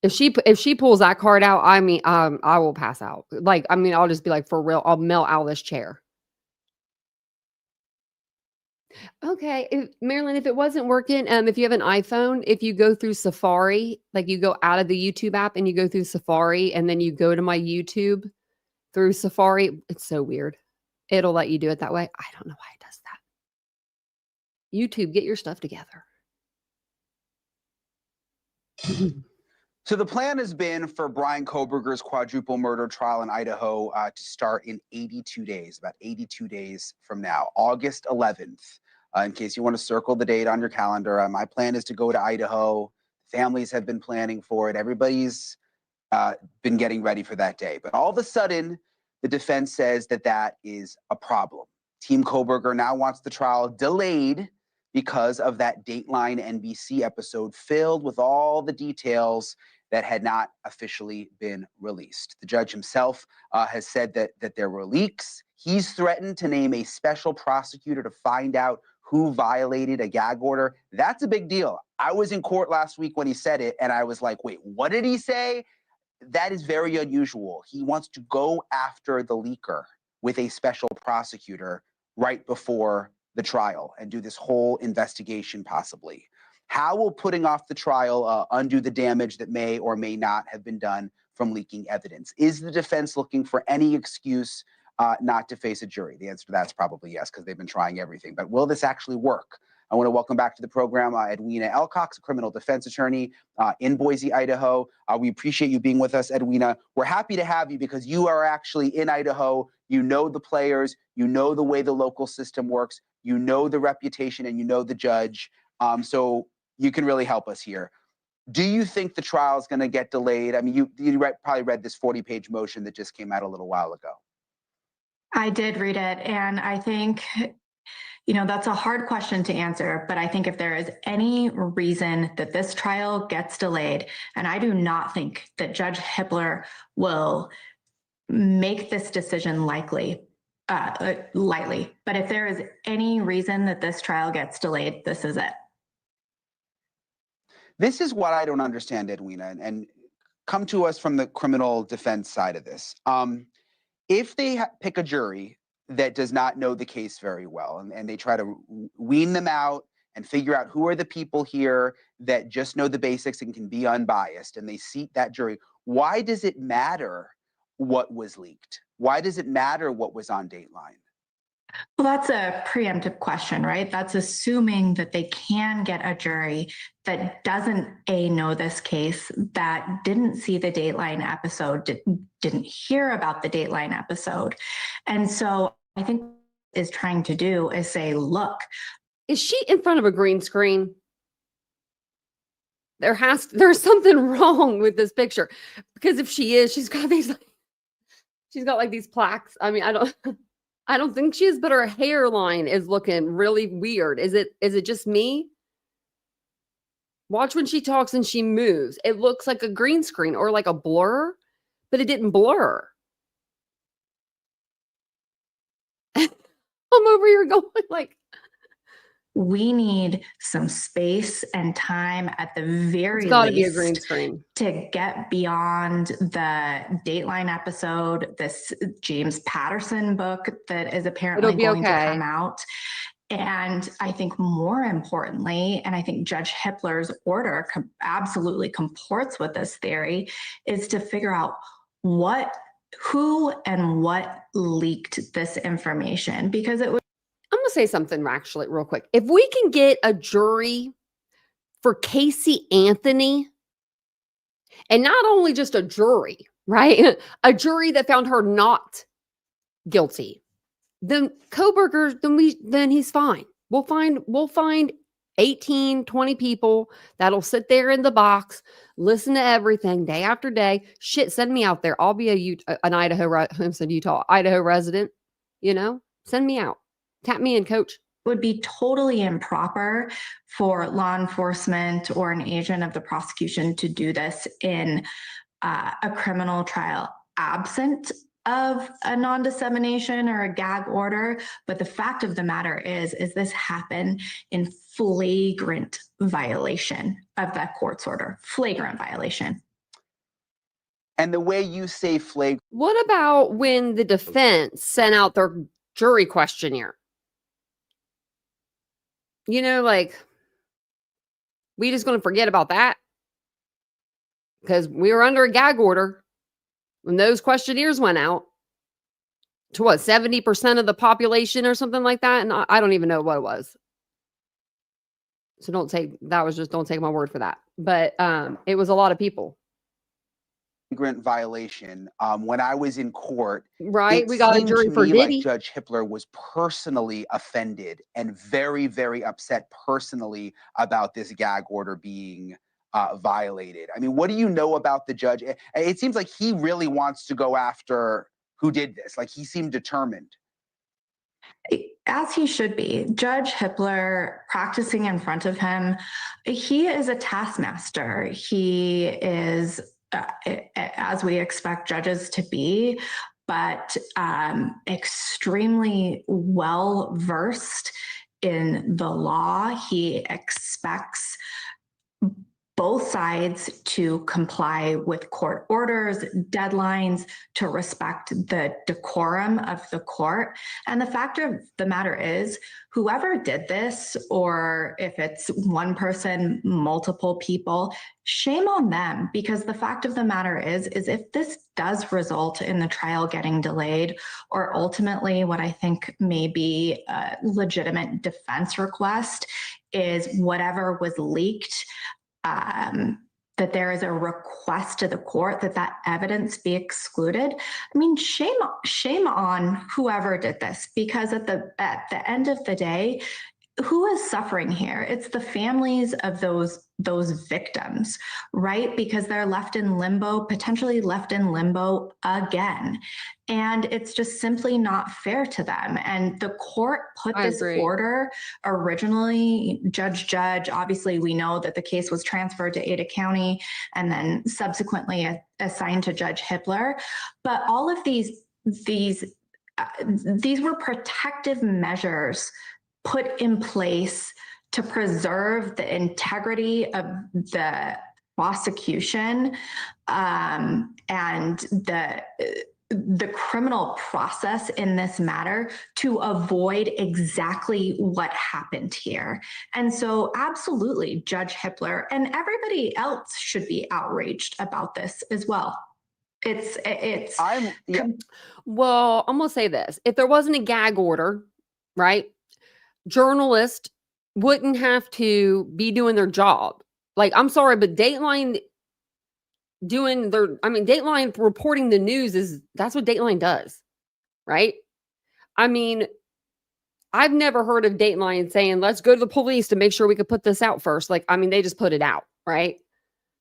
If she pulls that card out, I will pass out. Like, I'll just be like, for real, I'll melt out of this chair. Okay, Marilyn, if it wasn't working, if you have an iPhone, if you go through Safari, like you go out of the YouTube app and you go through Safari and then you go to my YouTube through Safari, it's so weird. It'll let you do it that way. I don't know why it does that. YouTube, get your stuff together. So the plan has been for Bryan Kohberger's quadruple murder trial in Idaho to start in 82 days, about 82 days from now, August 11th. In case you want to circle the date on your calendar, my plan is to go to Idaho. Families have been planning for it. Everybody's been getting ready for that day. But all of a sudden, the defense says that that is a problem. Team Kohberger now wants the trial delayed because of that Dateline NBC episode filled with all the details that had not officially been released. The judge himself has said that there were leaks. He's threatened to name a special prosecutor to find out who violated a gag order. That's a big deal. I was in court last week when he said it, and I was like, wait, what did he say? That is very unusual. He wants to go after the leaker with a special prosecutor right before the trial and do this whole investigation possibly. How will putting off the trial undo the damage that may or may not have been done from leaking evidence? Is the defense looking for any excuse not to face a jury? The answer to that's probably yes, because they've been trying everything. But will this actually work? I want to welcome back to the program Edwina Elcox, a criminal defense attorney in Boise, Idaho. We appreciate you being with us, Edwina. We're happy to have you because you are actually in Idaho. You know the players. You know the way the local system works. You know the reputation and you know the judge. So you can really help us here. Do you think the trial is going to get delayed? I mean, you probably read this 40-page motion that just came out a little while ago. I did read it, and I think, that's a hard question to answer, but I think if there is any reason that this trial gets delayed, and I do not think that Judge Hippler will make this decision lightly, but if there is any reason that this trial gets delayed, this is it. This is what I don't understand, Edwina, and come to us from the criminal defense side of this. If they pick a jury that does not know the case very well, and they try to wean them out and figure out who are the people here that just know the basics and can be unbiased, and they seat that jury, why does it matter what was leaked? Why does it matter what was on Dateline? Well, that's a preemptive question, right? That's assuming that they can get a jury that doesn't know this case, that didn't see the Dateline episode, didn't hear about the Dateline episode. And so I think what is trying to do is say, look. Is she in front of a green screen? There's something wrong with this picture, because if she is, she's got like these plaques. I mean, I don't think she is, but her hairline is looking really weird. Is it just me? Watch when she talks and she moves. It looks like a green screen or like a blur, but it didn't blur. I'm over here going like, we need some space and time at the very it's gotta be a least green screen to get beyond the Dateline episode, this James Patterson book that is apparently going to come out. And I think more importantly, and I think Judge Hippler's order absolutely comports with this theory, is to figure out who and what leaked this information, because it was. I'm going to say something actually real quick. If we can get a jury for Casey Anthony, and not only just a jury, right? A jury that found her not guilty, then Kohberger, then he's fine. We'll find 18, 20 people that'll sit there in the box, listen to everything day after day. Shit, send me out there. I'll be an Idaho resident, send me out. Tap me in, coach. It would be totally improper for law enforcement or an agent of the prosecution to do this in a criminal trial absent of a non-dissemination or a gag order. But the fact of the matter is this happened in flagrant violation of that court's order. Flagrant violation. And the way you say flagrant. What about when the defense sent out their jury questionnaire? We just going to forget about that because we were under a gag order when those questionnaires went out to 70% of the population or something like that. And I don't even know what it was. So don't take my word for that. But it was a lot of people. flagrant violation. When I was in court, right? it We got a seemed jury to for me like Diddy. Judge Hippler was personally offended and very, very upset personally about this gag order being violated. I mean, what do you know about the judge? It seems like he really wants to go after who did this. Like, he seemed determined. As he should be. Judge Hippler, practicing in front of him, he is a taskmaster. He is, as we expect judges to be, but extremely well versed in the law. He expects both sides to comply with court orders, deadlines, to respect the decorum of the court. And the fact of the matter is, whoever did this, or if it's one person, multiple people, shame on them, because the fact of the matter is if this does result in the trial getting delayed, or ultimately what I think may be a legitimate defense request is whatever was leaked, that there is a request to the court that evidence be excluded. I mean, shame on whoever did this, because at the end of the day, who is suffering here? It's the families of those victims, right? Because they're left in limbo, potentially left in limbo again. And it's just simply not fair to them. And the court put this order originally, Judge, obviously we know that the case was transferred to Ada County and then subsequently assigned to Judge Hippler. But all of these were protective measures put in place to preserve the integrity of the prosecution and the criminal process in this matter, to avoid exactly what happened here. And so absolutely, Judge Hippler and everybody else should be outraged about this as well. Well, I'm gonna say this. If there wasn't a gag order, right, journalists wouldn't have to be doing their job. Like, I'm sorry, but Dateline Dateline reporting the news that's what Dateline does, right? I mean, I've never heard of Dateline saying, let's go to the police to make sure we could put this out first. Like, I mean, they just put it out, right?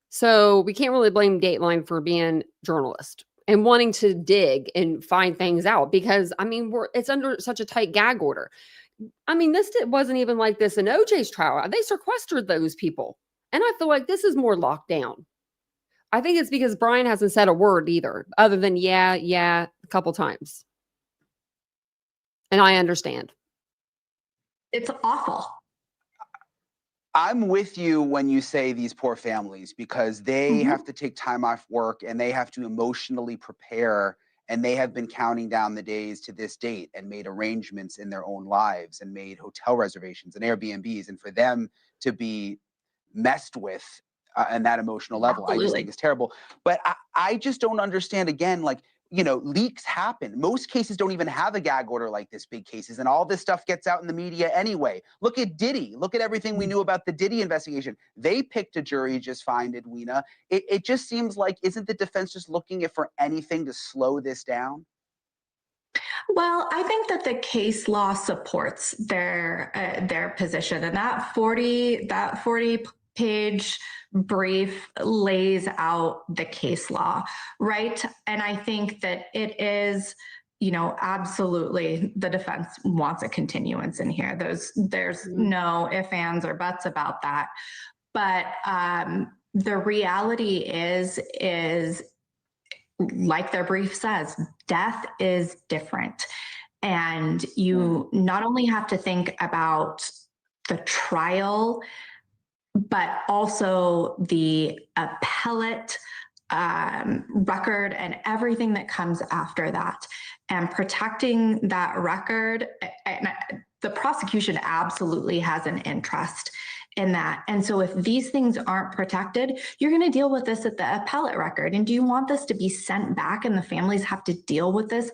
So we can't really blame Dateline for being journalist and wanting to dig and find things out, because, I mean, it's under such a tight gag order. I mean, this wasn't even like this in OJ's trial. They sequestered those people. And I feel like this is more locked down. I think it's because Brian hasn't said a word either, other than yeah, a couple times. And I understand. It's awful. I'm with you when you say these poor families, because they have to take time off work and they have to emotionally prepare. And they have been counting down the days to this date and made arrangements in their own lives and made hotel reservations and Airbnbs. And for them to be messed with on that emotional level, I just think is terrible. But I just don't understand, again, like, you know, leaks happen. Most cases don't even have a gag order like this, big cases. And all this stuff gets out in the media anyway. Look at Diddy. Look at everything we knew about the Diddy investigation. They picked a jury just fine, Edwina. It just seems like, isn't the defense just looking for anything to slow this down? Well, I think that the case law supports their position, and that 40-page brief lays out the case law, right? And I think that it is, you know, absolutely the defense wants a continuance in here. There's no ifs, ands, or buts about that. But the reality is like their brief says, death is different. And you not only have to think about the trial, but also the appellate record and everything that comes after that. And protecting that record, and the prosecution absolutely has an interest in that. And so if these things aren't protected, you're going to deal with this at the appellate record. And do you want this to be sent back and the families have to deal with this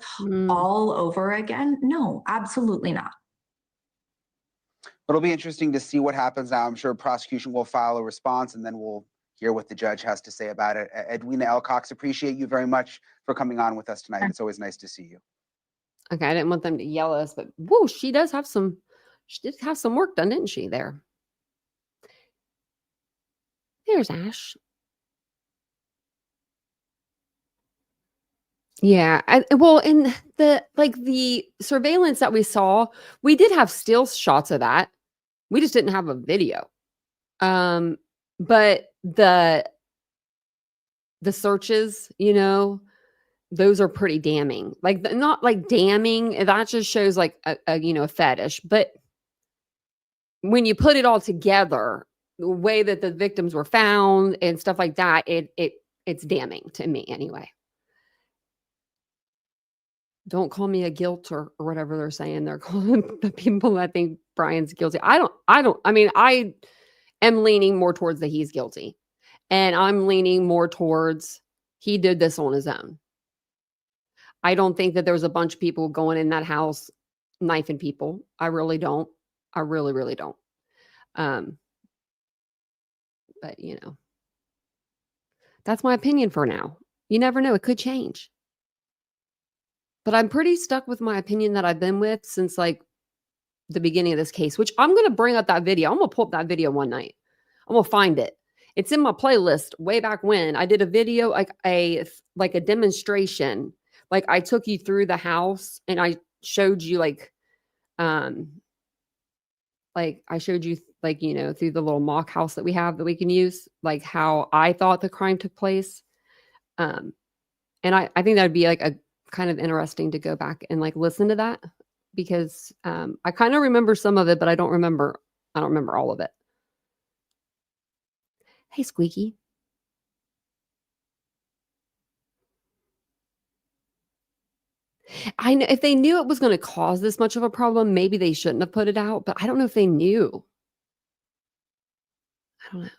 all over again? No, absolutely not. It'll be interesting to see what happens now. I'm sure prosecution will file a response, and then we'll hear what the judge has to say about it. Edwina L. Cox, appreciate you very much for coming on with us tonight. It's always nice to see you. Okay, I didn't want them to yell at us, but whoa, she did have some work done, didn't she, there? There's Ash. Yeah, well, in the surveillance that we saw, we did have still shots of that. We just didn't have a video. But the searches, those are pretty damning. Like, not like damning, that just shows like a fetish. But when you put it all together, the way that the victims were found and stuff like that, it's damning to me anyway. Don't call me a guilt or whatever they're saying. They're calling the people that think Brian's guilty. I am leaning more towards that he's guilty. And I'm leaning more towards he did this on his own. I don't think that there's a bunch of people going in that house knifing people. I really don't. I really, really don't. But that's my opinion for now. You never know. It could change. But I'm pretty stuck with my opinion that I've been with since like the beginning of this case, which I'm going to bring up that video. I'm going to pull up that video one night. I'm going to find it. It's in my playlist way back when I did a video, like a demonstration. Like I took you through the house and I showed you I showed you through the little mock house that we have that we can use, like how I thought the crime took place. And I think that'd be like a kind of interesting to go back and like listen to that because I kind of remember some of it, but I don't remember all of it. Hey, Squeaky. I know if they knew it was going to cause this much of a problem, maybe they shouldn't have put it out, but I don't know if they knew. I don't know.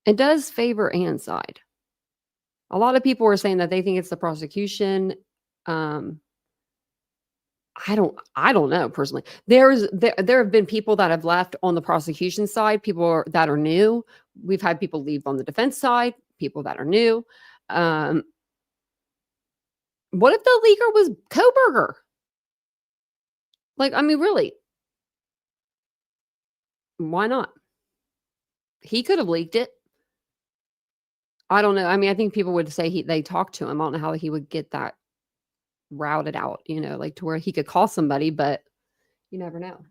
It does favor Anne's side. A lot of people are saying that they think it's the prosecution. I don't know personally. There have been people that have left on the prosecution side, that are new. We've had people leave on the defense side, people that are new. What if the leaker was Koberger? Like, I mean, really? Why not? He could have leaked it. I don't know. I mean, I think people would say they talked to him. I don't know how he would get that routed out, like to where he could call somebody, but you never know.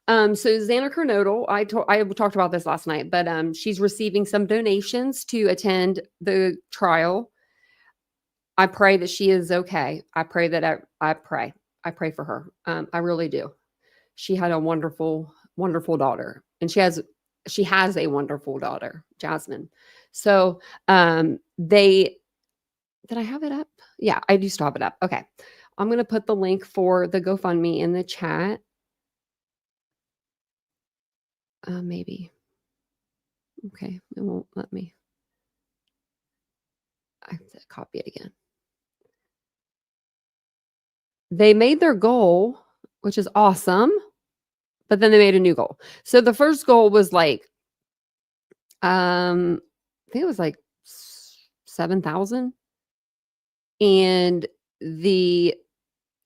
So Xana Kernodle, I talked about this last night, but she's receiving some donations to attend the trial. I pray that she is okay. I pray that I pray for her. I really do. She had a wonderful, wonderful daughter, and she has a wonderful daughter, Jasmine. So did I have it up? Yeah, I do still have it up. Okay. I'm going to put the link for the GoFundMe in the chat. Maybe. Okay. It won't let me. I have to copy it again. They made their goal, which is awesome, but then they made a new goal. So the first goal was like, I think it was like 7,000. And the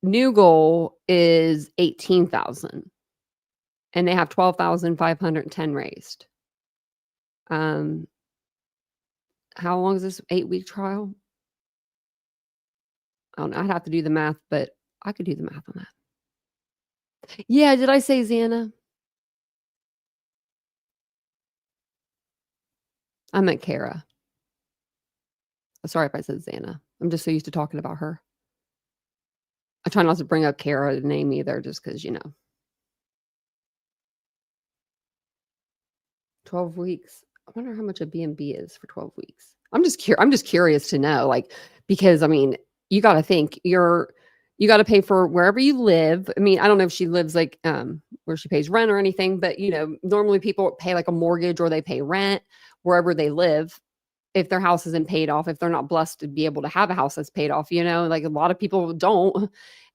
new goal is 18,000. And they have 12,510 raised. How long is this 8-week trial? I don't know. I'd have to do the math, but I could do the math on that. Yeah, did I say Xana? I meant Kara. Sorry if I said Xana. I'm just so used to talking about her. I try not to bring up Kara name either, just because 12 weeks. I wonder how much a B&B is for 12 weeks. I'm just curious to know, like, because I mean, you got to think you got to pay for wherever you live. I mean, I don't know if she lives like where she pays rent or anything, but normally people pay like a mortgage or they pay rent wherever they live. If their house isn't paid off, if they're not blessed to be able to have a house that's paid off, like a lot of people don't.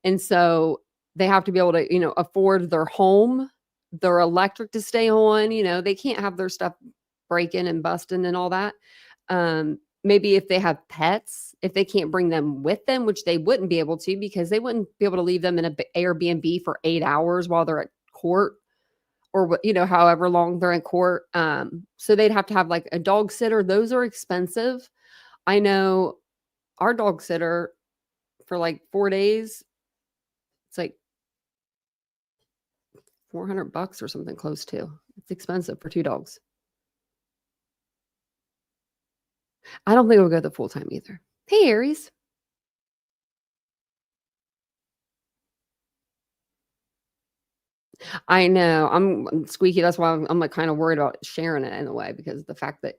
And so they have to be able to, afford their home, their electric to stay on, they can't have their stuff breaking and busting and all that. Maybe if they have pets, if they can't bring them with them, which they wouldn't be able to because they wouldn't be able to leave them in an Airbnb for 8 hours while they're at court or, however long they're in court. So they'd have to have like a dog sitter. Those are expensive. I know our dog sitter for like 4 days, it's like $400 or something close to. It's expensive for 2 dogs. I don't think it'll go the full time either. Hey, Aries. I know. I'm squeaky. That's why I'm like kind of worried about sharing it in a way because the fact that,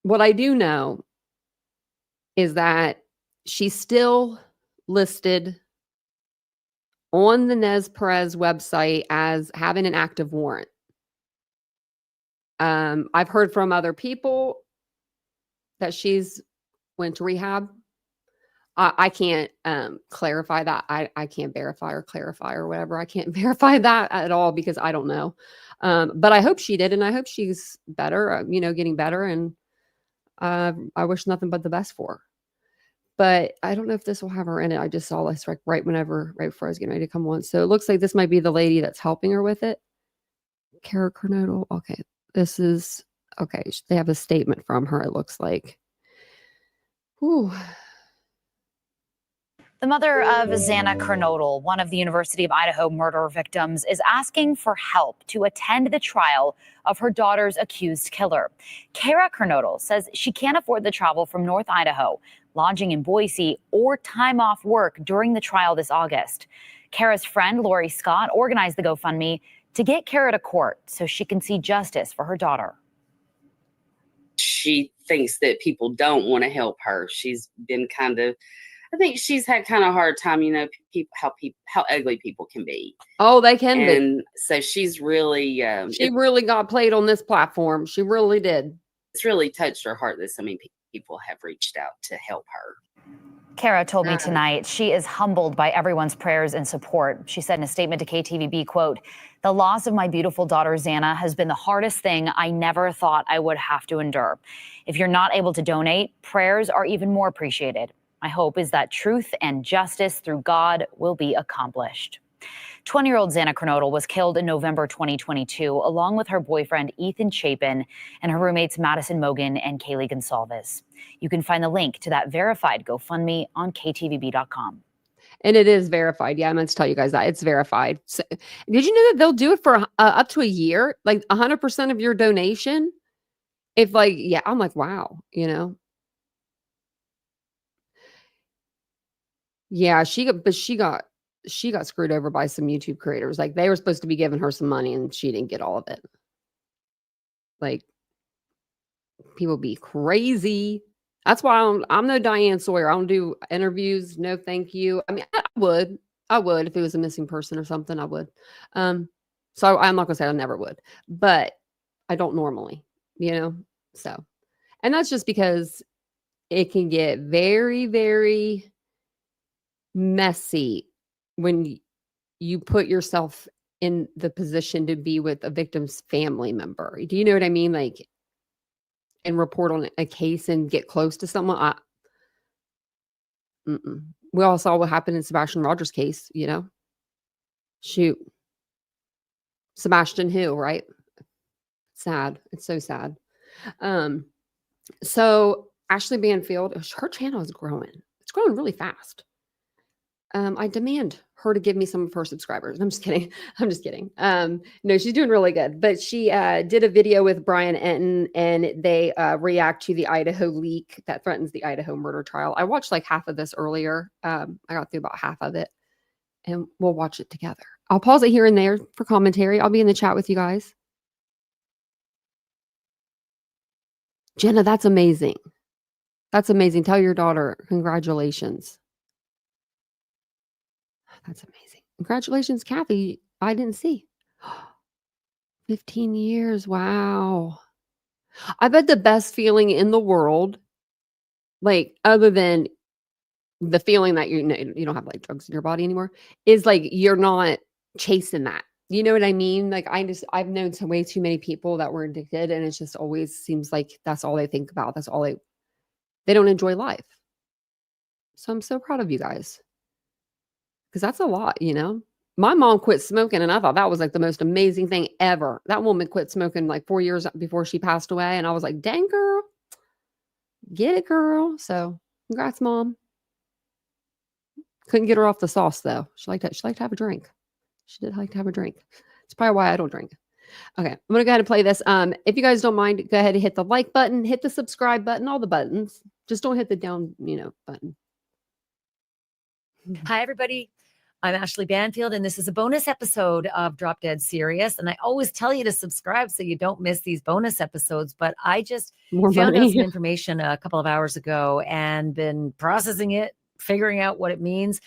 what I do know is that she's still listed on the Nez Perez website as having an active warrant. I've heard from other people that she's went to rehab. I can't clarify that. I can't verify or clarify or whatever. I can't verify that at all because I don't know. But I hope she did, and I hope she's better, getting better. And I wish nothing but the best for her. But I don't know if this will have her in it. I just saw this right before I was getting ready to come on. So it looks like this might be the lady that's helping her with it. Kara Kernodle. Okay. This is, okay. They have a statement from her, it looks like. Ooh. The mother of Xana Kernodle, one of the University of Idaho murder victims, is asking for help to attend the trial of her daughter's accused killer. Kara Kernodle says she can't afford the travel from North Idaho, lodging in Boise, or time off work during the trial this August. Kara's friend, Lori Scott, organized the GoFundMe to get Kara to court so she can see justice for her daughter. She thinks that people don't want to help her. She's been I think she's had kind of a hard time, how ugly people can be. Oh, they can be. And so she's really... she really got played on this platform. She really did. It's really touched her heart that so many people have reached out to help her. Kara told me tonight she is humbled by everyone's prayers and support. She said in a statement to KTVB, quote, "The loss of my beautiful daughter, Xana, has been the hardest thing I never thought I would have to endure. If you're not able to donate, prayers are even more appreciated. My hope is that truth and justice through God will be accomplished." 20-year-old Xana Kernodle was killed in November 2022, along with her boyfriend Ethan Chapin and her roommates Madison Mogan and Kaylee Gonsalves. You can find the link to that verified GoFundMe on ktvb.com. And it is verified. Yeah, I meant to tell you guys that. It's verified. So, did you know that they'll do it for up to a year? Like 100% of your donation? If I'm like, wow, Yeah, she got screwed over by some YouTube creators. Like they were supposed to be giving her some money and she didn't get all of it. Like people be crazy. That's why I'm no Diane Sawyer. I don't do interviews. No, thank you. I mean, I would if it was a missing person or something, I would. So I'm not gonna say I never would, but I don't normally, so, and that's just because it can get very, very messy when you put yourself in the position to be with a victim's family member. Do you know what I mean? Like, and report on a case and get close to someone. We all saw what happened in Sebastian Rogers' case, Shoot. Sebastian who, right? Sad. It's so sad. So Ashley Banfield, her channel is growing. It's growing really fast. I demand her to give me some of her subscribers. I'm just kidding. No, she's doing really good. But she did a video with Brian Enton, and they react to the Idaho leak that threatens the Idaho murder trial. I watched like half of this earlier. I got through about half of it, and we'll watch it together. I'll pause it here and there for commentary. I'll be in the chat with you guys. Jenna, that's amazing. That's amazing. Tell your daughter, congratulations. That's amazing. Congratulations, Kathy. I didn't see. 15 years. Wow. I bet the best feeling in the world, like other than the feeling that you don't have like drugs in your body anymore, is like you're not chasing that. You know what I mean? Like I've known way too many people that were addicted, and it just always seems like that's all they think about. That's all they don't enjoy life. So I'm so proud of you guys. Because that's a lot, you know? My mom quit smoking, and I thought that was like the most amazing thing ever. That woman quit smoking like 4 years before she passed away, and I was like, dang, girl, get it, girl. So congrats, Mom. Couldn't get her off the sauce, though. She liked to have a drink. She did like to have a drink. It's probably why I don't drink. Okay, I'm going to go ahead and play this. If you guys don't mind, go ahead and hit the like button, hit the subscribe button, all the buttons. Just don't hit the down, button. Hi, everybody. I'm Ashley Banfield, and this is a bonus episode of Drop Dead Serious. And I always tell you to subscribe so you don't miss these bonus episodes. But I just found out some information a couple of hours ago and been processing it, figuring out what it means.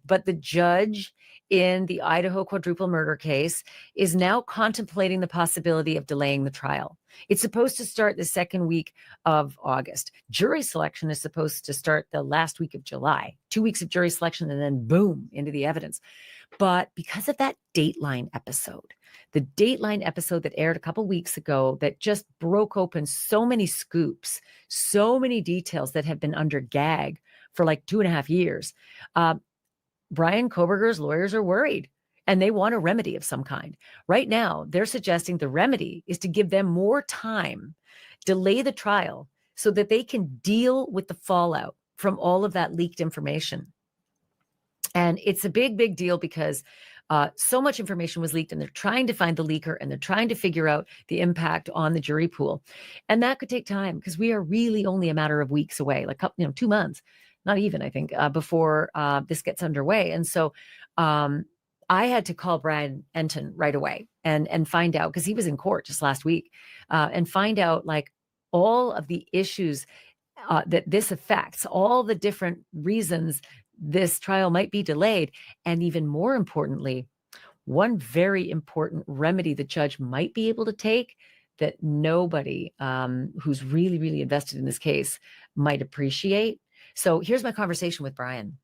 But the judge in the Idaho quadruple murder case is now contemplating the possibility of delaying the trial. It's supposed to start the second week of August. Jury selection is supposed to start the last week of July. 2 weeks of jury selection and then boom, into the evidence. But because of that Dateline episode, the Dateline episode that aired a couple weeks ago that just broke open so many scoops, so many details that have been under gag for like 2.5 years, Bryan Kohberger's lawyers are worried and they want a remedy of some kind. Right now, they're suggesting the remedy is to give them more time, delay the trial so that they can deal with the fallout from all of that leaked information. And it's a big, big deal because so much information was leaked and they're trying to find the leaker and they're trying to figure out the impact on the jury pool. And that could take time because we are really only a matter of weeks away, like 2 months. Not even, I think, before this gets underway. And so I had to call Brian Enton right away and find out, because he was in court just last week, and find out like all of the issues that this affects, all the different reasons this trial might be delayed. And even more importantly, one very important remedy the judge might be able to take that nobody who's really, really invested in this case might appreciate. So here's my conversation with Brian.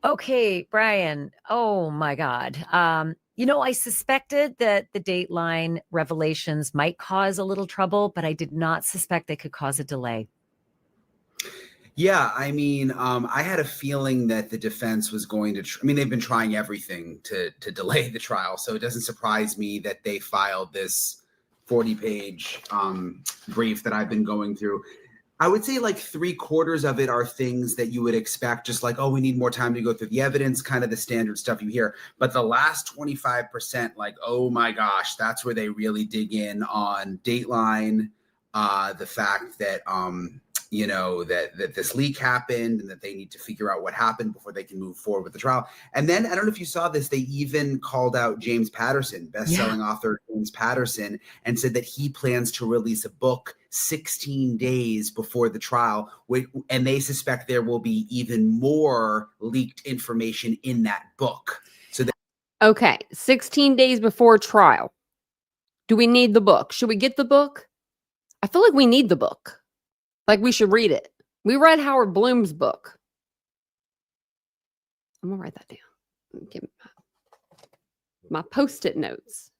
Okay, Brian. Oh my God. I suspected that the Dateline revelations might cause a little trouble, but I did not suspect they could cause a delay. Yeah, I mean, I had a feeling that the defense was going to, they've been trying everything to delay the trial. So it doesn't surprise me that they filed this 40-page brief that I've been going through. I would say like 3/4 of it are things that you would expect, just like, oh, we need more time to go through the evidence, kind of the standard stuff you hear. But the last 25%, like, oh my gosh, that's where they really dig in on Dateline, the fact that, that this leak happened and that they need to figure out what happened before they can move forward with the trial. And then, I don't know if you saw this, they even called out James Patterson, best-selling author James Patterson, and said that he plans to release a book 16 days before the trial, and they suspect there will be even more leaked information in that book. Okay, 16 days before trial. Do we need the book? Should we get the book? I feel like we need the book. Like we should read it. We read Howard Bloom's book. I'm going to write that down. Give me my Post-it notes.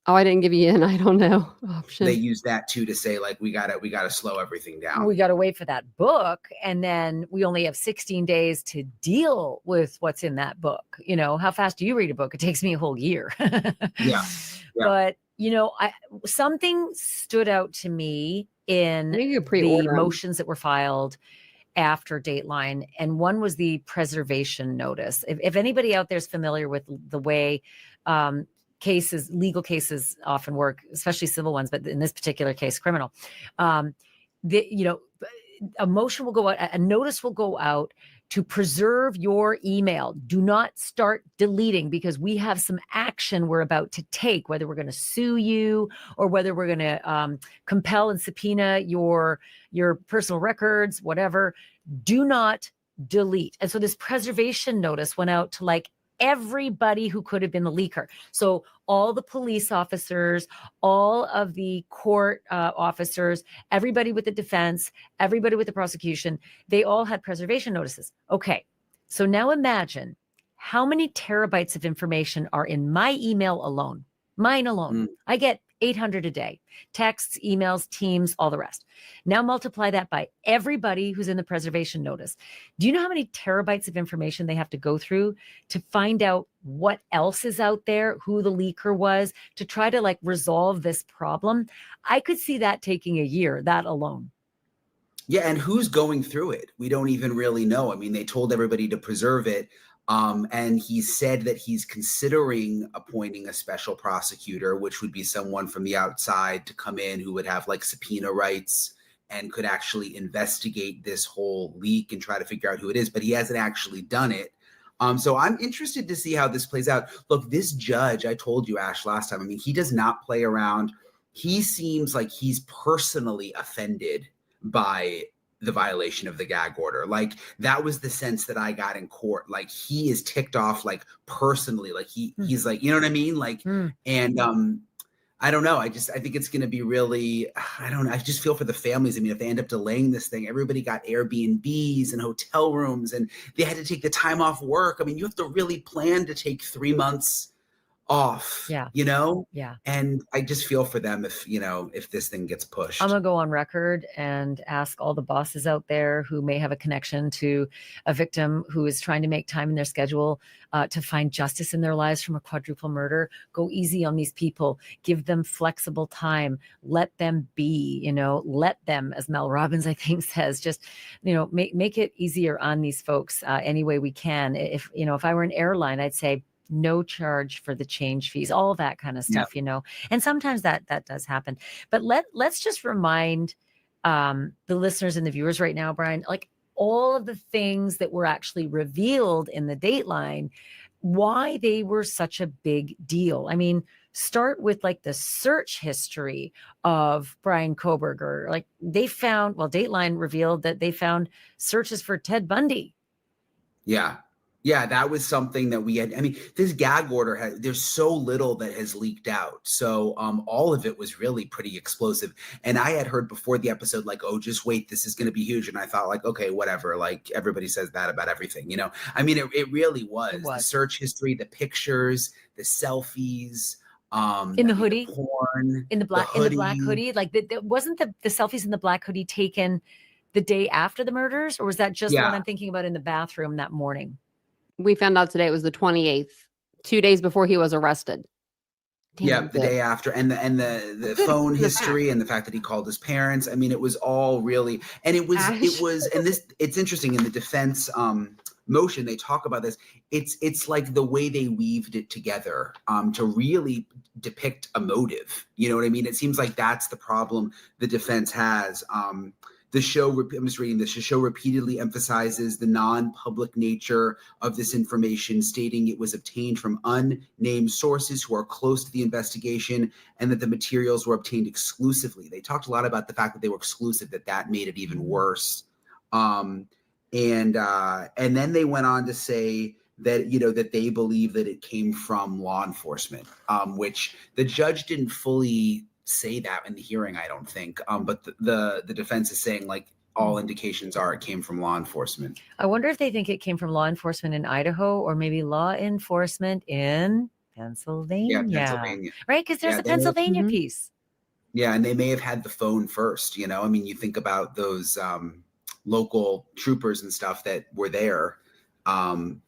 Oh, I didn't give you an I don't know option. They use that too to say like we gotta slow everything down. We gotta wait for that book, and then we only have 16 days to deal with what's in that book. How fast do you read a book? It takes me a whole year. Yeah. But something stood out to me in the motions that were filed after Dateline, and one was the preservation notice. If anybody out there is familiar with the way legal cases often work, especially civil ones, but in this particular case, criminal, a motion will go out, a notice will go out to preserve your email. Do not start deleting because we have some action we're about to take, whether we're going to sue you or whether we're going to compel and subpoena your personal records, whatever. Do not delete. And so this preservation notice went out to like everybody who could have been the leaker. So all the police officers, all of the court officers, everybody with the defense, everybody with the prosecution, they all had preservation notices. Okay, so now imagine how many terabytes of information are in my email alone? Mine alone. I get 800 a day. Texts, emails, Teams, all the rest. Now multiply that by everybody who's in the preservation notice. Do you know how many terabytes of information they have to go through to find out what else is out there, who the leaker was, to try to like resolve this problem? I could see that taking a year, that alone. Yeah, and who's going through it? We don't even really know. I mean, they told everybody to preserve it. And he said that he's considering appointing a special prosecutor, which would be someone from the outside to come in who would have like subpoena rights and could actually investigate this whole leak and try to figure out who it is. But he hasn't actually done it. So I'm interested to see how this plays out. Look, this judge, I told you, Ash, last time, I mean, he does not play around. He seems like he's personally offended by the violation of the gag order. Like that was the sense that I got in court. Like he is ticked off, like personally, like he's like, you know what I mean? Like, and I don't know. I think it's going to be really, I just feel for the families. I mean, if they end up delaying this thing, everybody got Airbnbs and hotel rooms and they had to take the time off work. I mean, you have to really plan to take 3 months off, you know? Yeah. And I just feel for them if, you know, if this thing gets pushed. I'm going to go on record and ask all the bosses out there who may have a connection to a victim who is trying to make time in their schedule to find justice in their lives from a quadruple murder. Go easy on these people. Give them flexible time. Let them be, you know, let them, as Mel Robbins, I think, says, just, you know, make it easier on these folks any way we can. If I were an airline, I'd say, no charge for the change fees, all that kind of stuff, you know, and sometimes that does happen. But let's just remind the listeners and the viewers right now, Brian, like all of the things that were actually revealed in the Dateline, why they were such a big deal. I mean, start with like the search history of Brian Kohberger. Like they found, Dateline revealed that they found searches for Ted Bundy. Yeah, that was something that we had. I mean, this gag order there's so little that has leaked out. So all of it was really pretty explosive. And I had heard before the episode, like, oh, just wait, this is going to be huge. And I thought like, okay, whatever. Like everybody says that about everything, you know? I mean, it really was. The search history, the pictures, the selfies, in the hoodie, the porn, in the black hoodie. Like wasn't the selfies in the black hoodie taken the day after the murders? Or was that just what I'm thinking about in the bathroom that morning? We found out today it was the 28th, 2 days before he was arrested. Damn, the day after, and the phone history and the fact that he called his parents. I mean, it was all really, and it was, and this, it's interesting in the defense motion, they talk about this. It's like the way they weaved it together to really depict a motive. You know what I mean? It seems like that's the problem the defense has. The show, I'm just reading this, the show repeatedly emphasizes the non-public nature of this information, stating it was obtained from unnamed sources who are close to the investigation and that the materials were obtained exclusively. They talked a lot about the fact that they were exclusive, that made it even worse. And then they went on to say that, you know, that they believe that it came from law enforcement, which the judge didn't fully say that in the hearing, I don't think. But the defense is saying like all indications are it came from law enforcement. I wonder if they think it came from law enforcement in Idaho or maybe law enforcement in Pennsylvania. Yeah, Pennsylvania. Right? Because there's a Pennsylvania piece. Yeah, and they may have had the phone first, you know? I mean, you think about those local troopers and stuff that were there.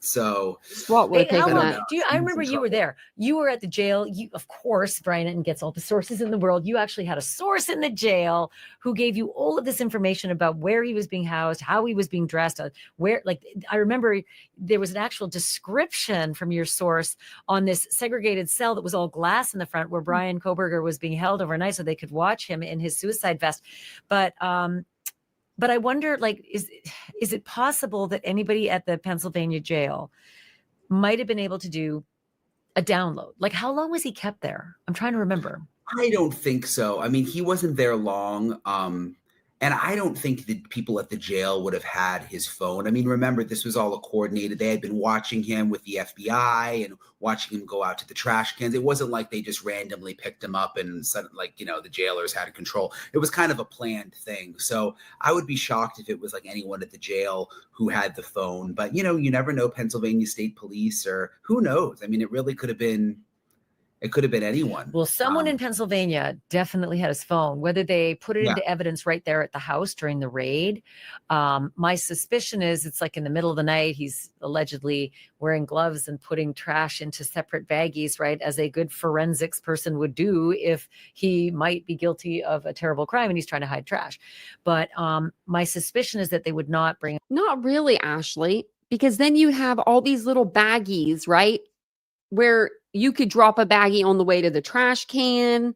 So SWAT would have taken that. I remember you were there. You were at the jail. You, of course, Brian gets all the sources in the world. You actually had a source in the jail who gave you all of this information about where he was being housed, how he was being dressed, where, like, I remember there was an actual description from your source on this segregated cell that was all glass in the front where Brian Kohberger was being held overnight so they could watch him in his suicide vest. But I wonder, like, is it possible that anybody at the Pennsylvania jail might have been able to do a download? Like, how long was he kept there? I'm trying to remember. I don't think so. I mean, he wasn't there long. And And I don't think that people at the jail would have had his phone. I mean, remember, this was all coordinated. They had been watching him with the FBI and watching him go out to the trash cans. It wasn't like they just randomly picked him up and suddenly, like, the jailers had control. It was kind of a planned thing. So I would be shocked if it was like anyone at the jail who had the phone. But, you never know, Pennsylvania State Police, or who knows? I mean, it really could have been. It could have been anyone. Well, someone in Pennsylvania definitely had his phone, whether they put it into evidence right there at the house during the raid. My suspicion is it's like in the middle of the night, he's allegedly wearing gloves and putting trash into separate baggies, right? As a good forensics person would do if he might be guilty of a terrible crime and he's trying to hide trash. But my suspicion is that they would not bring. Not really, Ashley, because then you have all these little baggies, right? Where you could drop a baggie on the way to the trash can.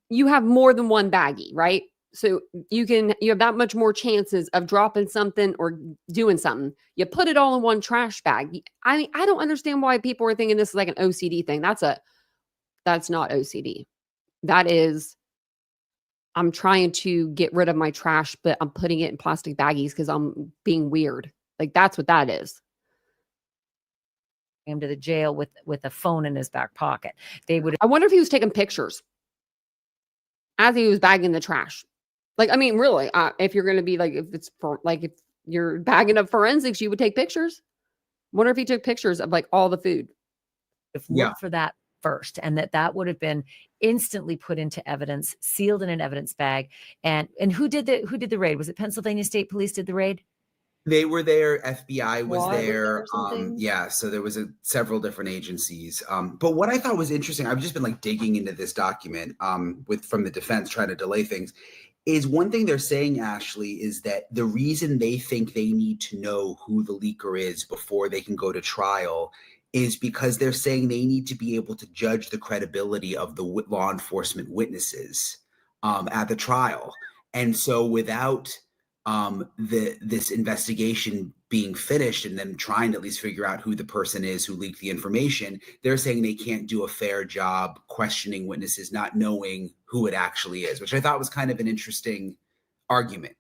You have more than one baggie, right? So you have that much more chances of dropping something or doing something. You put it all in one trash bag. I mean, I don't understand why people are thinking this is like an OCD thing. That's not OCD. That is, I'm trying to get rid of my trash, but I'm putting it in plastic baggies because I'm being weird. Like, that's what that is. Him to the jail with a phone in his back pocket. I wonder if he was taking pictures as he was bagging the trash. Like, I mean, really, if you're going to be like, if you're bagging up forensics, you would take pictures. Wonder if he took pictures of like all the food. Look for that first, and that would have been instantly put into evidence, sealed in an evidence bag. And who did the raid? Was it Pennsylvania State Police did the raid? They were there. FBI was there. So there was several different agencies. But what I thought was interesting, I've just been like digging into this document from the defense trying to delay things, is one thing they're saying, Ashley, is that the reason they think they need to know who the leaker is before they can go to trial is because they're saying they need to be able to judge the credibility of the law enforcement witnesses at the trial. And so without this investigation being finished and them trying to at least figure out who the person is who leaked the information, they're saying they can't do a fair job questioning witnesses, not knowing who it actually is, which I thought was kind of an interesting argument.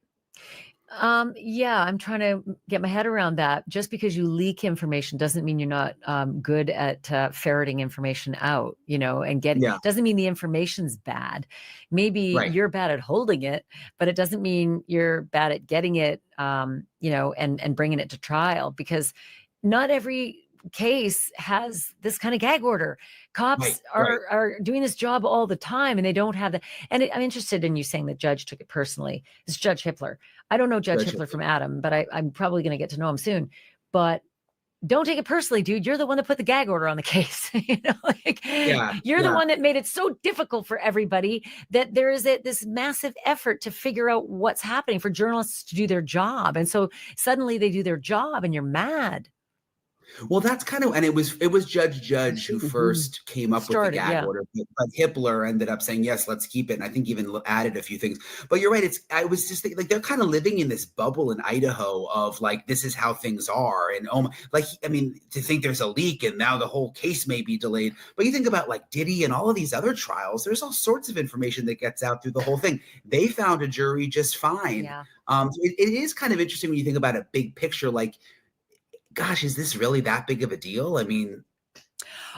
Yeah, I'm trying to get my head around that. Just because you leak information doesn't mean you're not good at ferreting information out, and doesn't mean the information's bad. Maybe you're bad at holding it, but it doesn't mean you're bad at getting it, and bringing it to trial, because not every case has this kind of gag order. Cops are doing this job all the time, and they don't have that. And I'm interested in you saying the judge took it personally. It's Judge Hippler. I don't know Judge Hippler from Adam, but I'm probably going to get to know him soon. But don't take it personally, dude. You're the one that put the gag order on the case. You're the one that made it so difficult for everybody that there is this massive effort to figure out what's happening for journalists to do their job. And so suddenly they do their job and you're mad. Well, that's kind of, and it was Judge who first came up with the gag order, but Hippler ended up saying, yes, let's keep it. And I think even added a few things, but you're right. I was just thinking, like, they're kind of living in this bubble in Idaho of like, this is how things are. And to think there's a leak and now the whole case may be delayed. But you think about like Diddy and all of these other trials, there's all sorts of information that gets out through the whole thing. They found a jury just fine. Yeah. It is kind of interesting when you think about a big picture, like, gosh, is this really that big of a deal? I mean,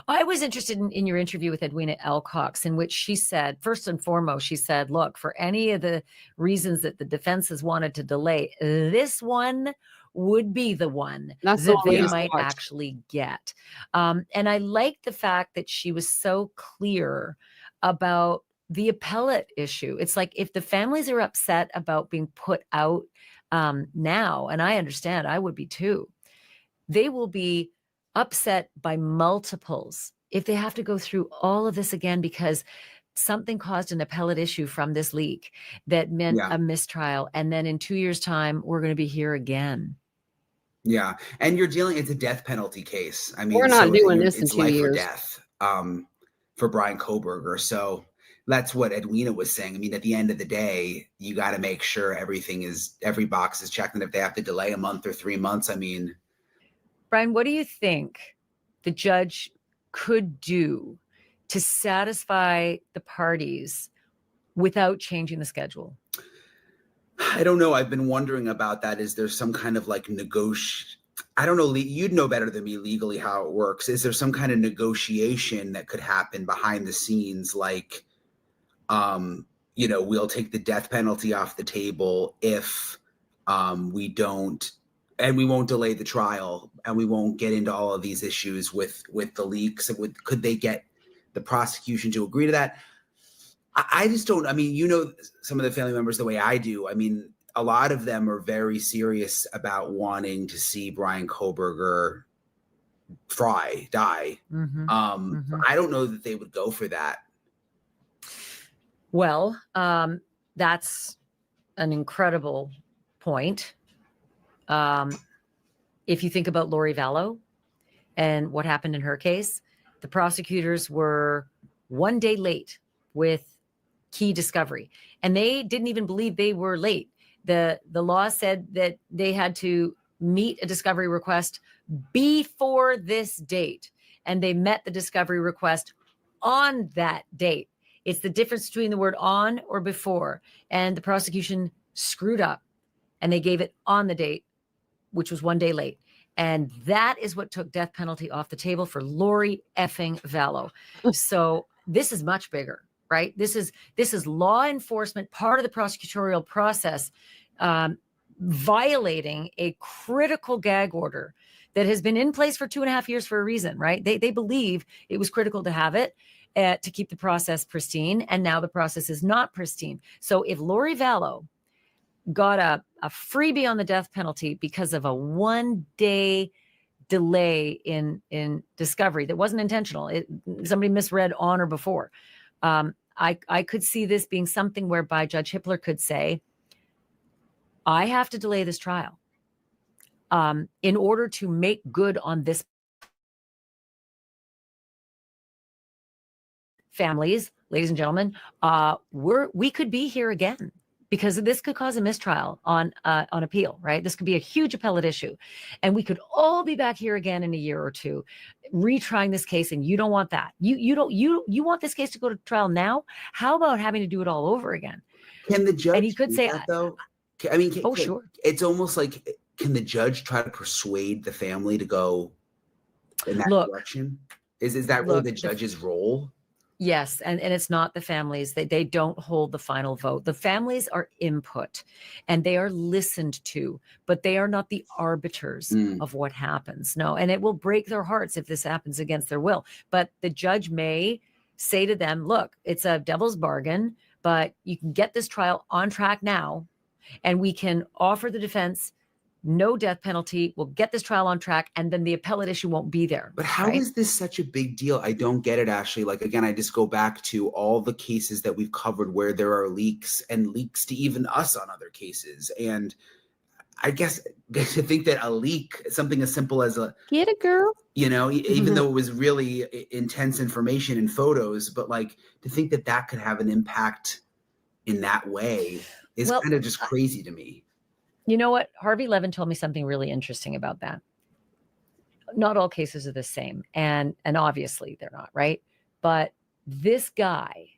I was interested in your interview with Edwina Elcox, in which she said, first and foremost, she said, look, for any of the reasons that the defense has wanted to delay, this one would be the one that they might actually get. And I like the fact that she was so clear about the appellate issue. It's like, if the families are upset about being put out now, and I understand, I would be too, they will be upset by multiples if they have to go through all of this again because something caused an appellate issue from this leak that meant a mistrial. And then in 2 years' time, we're going to be here again. Yeah. And it's a death penalty case. I mean, we're not doing this in 2 life years. Or death for Brian Kohberger. So that's what Edwina was saying. I mean, at the end of the day, you got to make sure every box is checked. And if they have to delay a month or 3 months, I mean, Brian, what do you think the judge could do to satisfy the parties without changing the schedule? I don't know. I've been wondering about that. Is there some kind of like I don't know. You'd know better than me legally how it works. Is there some kind of negotiation that could happen behind the scenes? Like, we'll take the death penalty off the table if we don't, and we won't delay the trial, and we won't get into all of these issues with the leaks. Could they get the prosecution to agree to that? I just don't. I mean, some of the family members the way I do. I mean, a lot of them are very serious about wanting to see Brian Koberger die. Mm-hmm. I don't know that they would go for that. Well, that's an incredible point. If you think about Lori Vallow and what happened in her case, the prosecutors were one day late with key discovery, and they didn't even believe they were late. The law said that they had to meet a discovery request before this date, and they met the discovery request on that date. It's the difference between the word on or before, and the prosecution screwed up, and they gave it on the date, which was one day late. And that is what took death penalty off the table for Lori effing Vallow. So this is much bigger, right? This is law enforcement, part of the prosecutorial process, violating a critical gag order that has been in place for 2.5 years for a reason, right? They believe it was critical to have it to keep the process pristine, and now the process is not pristine. So if Lori Vallow got a freebie on the death penalty because of a 1-day delay in discovery that wasn't intentional, somebody misread on or before, I could see this being something whereby Judge Hippler could say, I have to delay this trial in order to make good on this. Families, ladies and gentlemen, we could be here again, because this could cause a mistrial on appeal, right? This could be a huge appellate issue, and we could all be back here again in a year or two, retrying this case. And you don't want that. You want this case to go to trial now. How about having to do it all over again? Can the judge? And he could say that, though. I mean, sure. It's almost like, can the judge try to persuade the family to go in that direction? Is that really the judge's role? Yes, and it's not the families. They don't hold the final vote. The families are input, and they are listened to, but they are not the arbiters of what happens. No, and it will break their hearts if this happens against their will. But the judge may say to them, look, it's a devil's bargain, but you can get this trial on track now, and we can offer the defense no death penalty. We'll get this trial on track, and then the appellate issue won't be there. But how is this such a big deal? I don't get it, Ashley. Like, again, I just go back to all the cases that we've covered where there are leaks, and leaks to even us on other cases. And I guess to think that a leak, something as simple as get it, girl, even though it was really intense information and photos, but like to think that could have an impact in that way is kind of just crazy to me. You know what? Harvey Levin told me something really interesting about that. Not all cases are the same, and obviously they're not, right? But this guy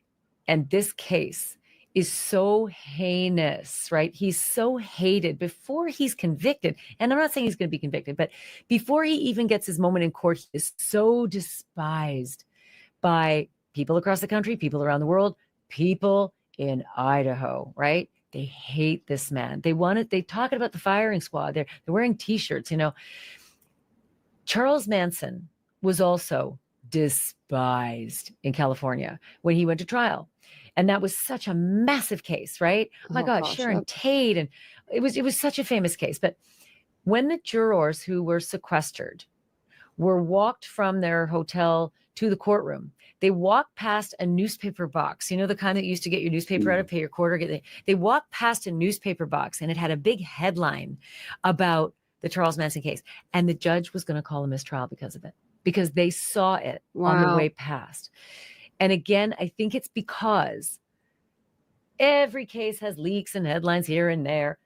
and this case is so heinous, right? He's so hated before he's convicted. And I'm not saying he's going to be convicted, but before he even gets his moment in court, he is so despised by people across the country, people around the world, people in Idaho, right? They hate this man. They talk about the firing squad. They're wearing T-shirts, Charles Manson was also despised in California when he went to trial. And that was such a massive case, right? Oh my God, gosh, Sharon Tate. And it was such a famous case. But when the jurors who were sequestered were walked from their hotel to the courtroom, they walked past a newspaper box, the kind that you used to get your newspaper out of, pay your quarter. They walked past a newspaper box, and it had a big headline about the Charles Manson case. And the judge was going to call a mistrial because of it, because they saw it on the way past. And again, I think it's because every case has leaks and headlines here and there.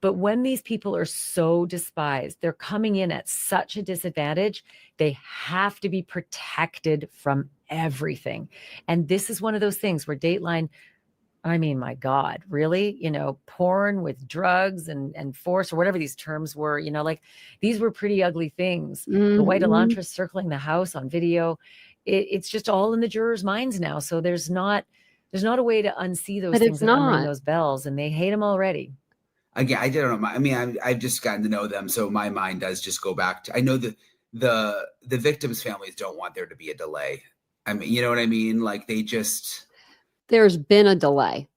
But when these people are so despised, they're coming in at such a disadvantage, they have to be protected from everything. And this is one of those things where Dateline I mean, my God, really? Porn with drugs and force, or whatever these terms were, like these were pretty ugly things. The white Elantra circling the house on video. It's just all in the jurors' minds now. So there's not a way to unsee those things and unring those bells, and they hate them already. Again, I don't know. I mean, I've just gotten to know them, so my mind does just go back to. I know that the victims' families don't want there to be a delay. I mean, you know what I mean? Like there's been a delay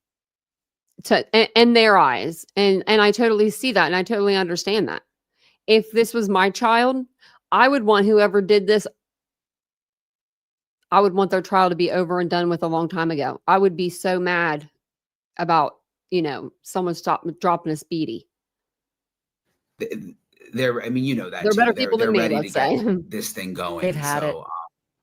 in their eyes, and I totally see that, and I totally understand that. If this was my child, I would want whoever did this. I would want their trial to be over and done with a long time ago. I would be so mad about, someone dropping a speedy. I mean, you know that they're better people than me, ready let's to say. get this thing going. They've had it.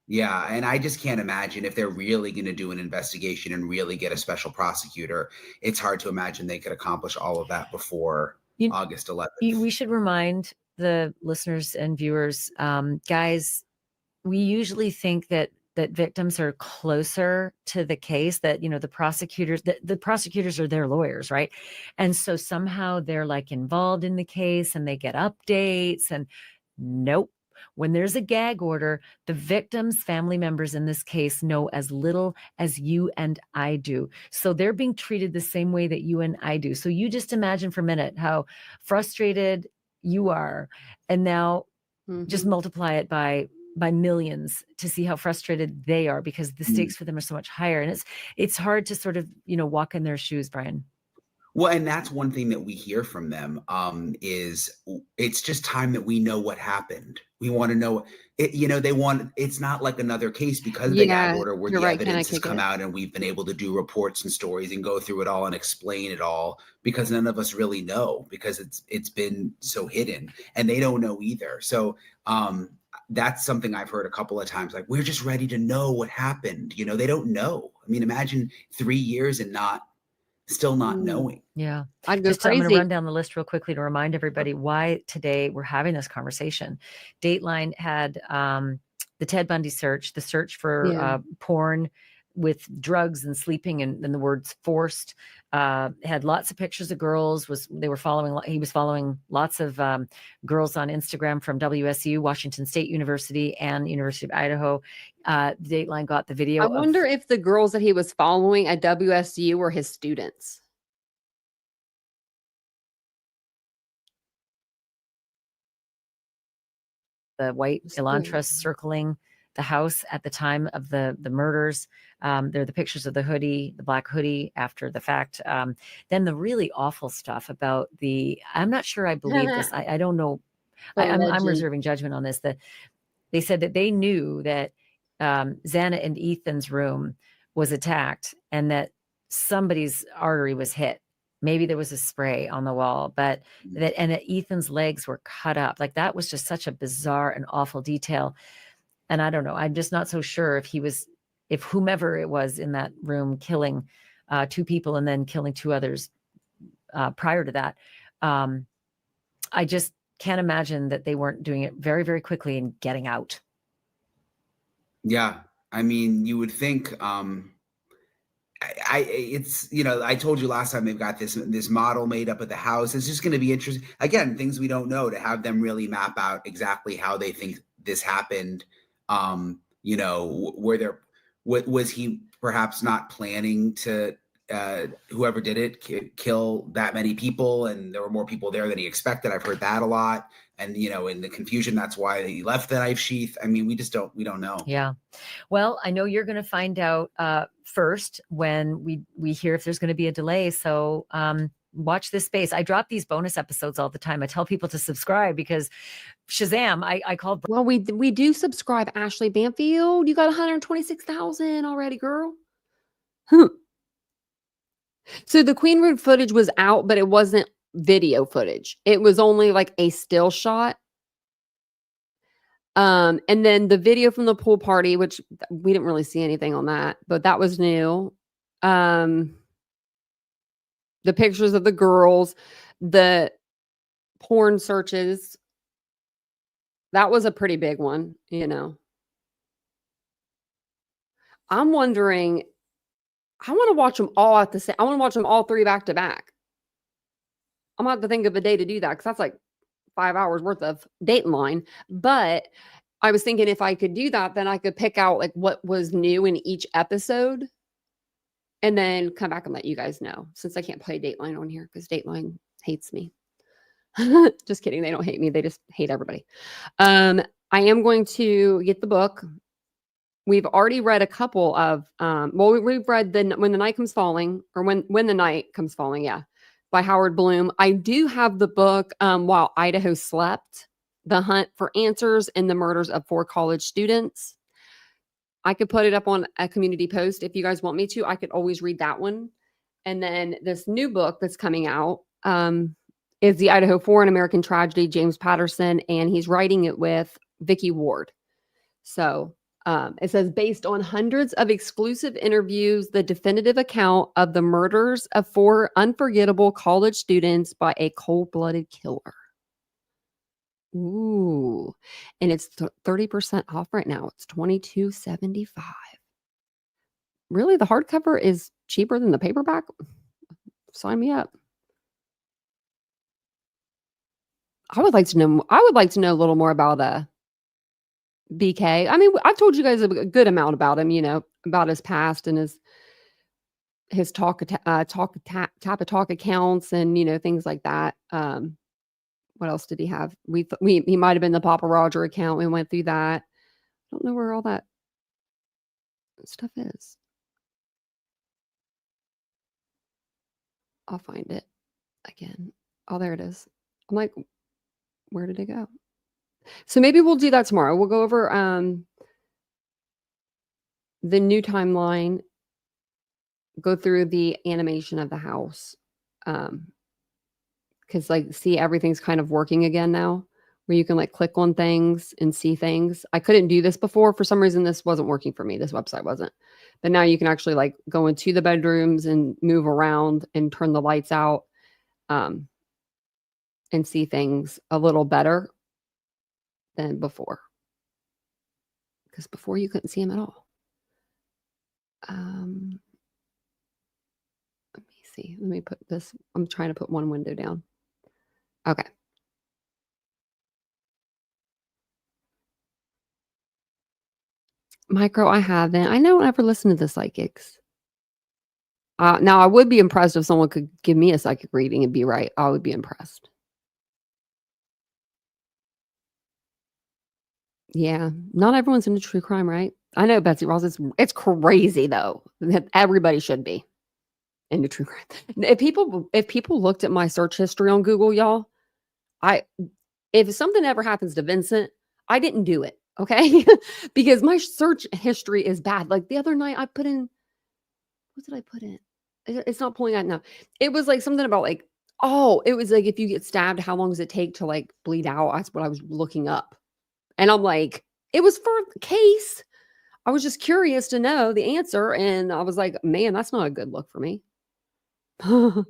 Yeah, and I just can't imagine if they're really going to do an investigation and really get a special prosecutor. It's hard to imagine they could accomplish all of that before August 11th. We should remind the listeners and viewers, guys, we usually think that victims are closer to the case, that the prosecutors are their lawyers, right? And so somehow they're like involved in the case and they get updates, and nope. When there's a gag order, the victim's family members in this case know as little as you and I do. So they're being treated the same way that you and I do. So you just imagine for a minute how frustrated you are, and now just multiply it by millions to see how frustrated they are, because the stakes for them are so much higher. And it's hard to sort of, walk in their shoes, Brian. Well, and that's one thing that we hear from them, is it's just time that we know what happened. We want to know it, it's not like another case because of the gag order where the evidence has come out and we've been able to do reports and stories and go through it all and explain it all, because none of us really know, because it's been so hidden and they don't know either. So, that's something I've heard a couple of times. Like, we're just ready to know what happened. They don't know. I mean, imagine 3 years and still not knowing. Yeah. I'd go crazy. I'm going to run down the list real quickly to remind everybody why today we're having this conversation. Dateline had the Ted Bundy search, the search for porn with drugs and sleeping and the words forced. Had lots of pictures of girls. He was following lots of girls on Instagram from WSU, Washington State University, and University of Idaho. Dateline got the video. I wonder if the girls that he was following at WSU were his students. The white Elantra circling the house at the time of the murders. There are the pictures of the black hoodie after the fact. Then the really awful stuff about I'm not sure I believe this. I don't know. I'm reserving judgment on this. That they said that they knew that Xana and Ethan's room was attacked and that somebody's artery was hit. Maybe there was a spray on the wall, but that Ethan's legs were cut up. Like, that was just such a bizarre and awful detail. And I don't know. I'm just not so sure if whomever it was in that room killing 2 people and then killing 2 others prior to that. I just can't imagine that they weren't doing it very, very quickly and getting out. Yeah. I mean, you would think, I told you last time they've got this model made up at the house. It's just going to be interesting. Again, things we don't know, to have them really map out exactly how they think this happened. Was he perhaps not planning to, whoever did it, kill that many people, and there were more people there than he expected. I've heard that a lot. And, in the confusion, that's why he left the knife sheath. I mean, we don't know. Yeah. Well, I know you're going to find out first when we hear if there's going to be a delay. So watch this space. I drop these bonus episodes all the time. I tell people to subscribe because Shazam, I called. Well, we do subscribe, Ashley Banfield. You got 126,000 already, girl. So the Queen Room footage was out, but it wasn't video footage. It was only like a still shot. And then the video from the pool party, which we didn't really see anything on that, but that was new. The pictures of the girls, the porn searches. That was a pretty big one, I'm wondering I want to watch them all at the same. I want to watch them all 3 back to back. I'm gonna have to think of a day to do that because that's like 5 hours worth of Dateline. But I was thinking if I could do that, then I could pick out like what was new in each episode and then come back and let you guys know, since I can't play Dateline on here because Dateline hates me. Just kidding. They don't hate me. They just hate everybody. I am going to get the book. We've already read a couple of, we've read When the Night Comes Falling, or When the Night Comes Falling, yeah, by Howard Bloom. I do have the book, While Idaho Slept, The Hunt for Answers in the Murders of 4 College Students. I could put it up on a community post if you guys want me to. I could always read that one. And then this new book that's coming out is The Idaho 4, An American Tragedy, James Patterson, and he's writing it with Vicki Ward. So it says, based on hundreds of exclusive interviews, the definitive account of the murders of 4 unforgettable college students by a cold-blooded killer. Ooh, and it's 30% off right now. It's $22.75. Really, the hardcover is cheaper than the paperback? Sign me up. I would like to know a little more about BK. I mean, I've told you guys a good amount about him, about his past and his talk accounts and, things like that. What else did he have? He might have been the Papa Roger account. We went through that. I don't know where all that stuff is. I'll find it again. Oh, there it is. I'm like, where did it go? So maybe we'll do that tomorrow. We'll go over the new timeline, go through the animation of the house. Because see, everything's kind of working again now, where you can click on things and see things. I couldn't do this before. For some reason, this wasn't working for me. This website wasn't. But now you can actually go into the bedrooms and move around and turn the lights out and see things a little better than before. Because before you couldn't see them at all. Let me see. Let me put this. I'm trying to put one window down. Okay. Micro, I haven't. I don't ever listen to the psychics. Now, I would be impressed if someone could give me a psychic reading and be right. I would be impressed. Yeah. Not everyone's into true crime, right? I know, Betsy Ross. It's crazy, though. Everybody should be into true crime. If people looked at my search history on Google, y'all, if something ever happens to Vincent, I didn't do it, okay? Because my search history is bad. The other night I put in, what did I put in? It's not pulling out now. It was something about it was if you get stabbed, how long does it take to bleed out? That's what I was looking up. And I'm it was for a case. I was just curious to know the answer. And I was man, that's not a good look for me. But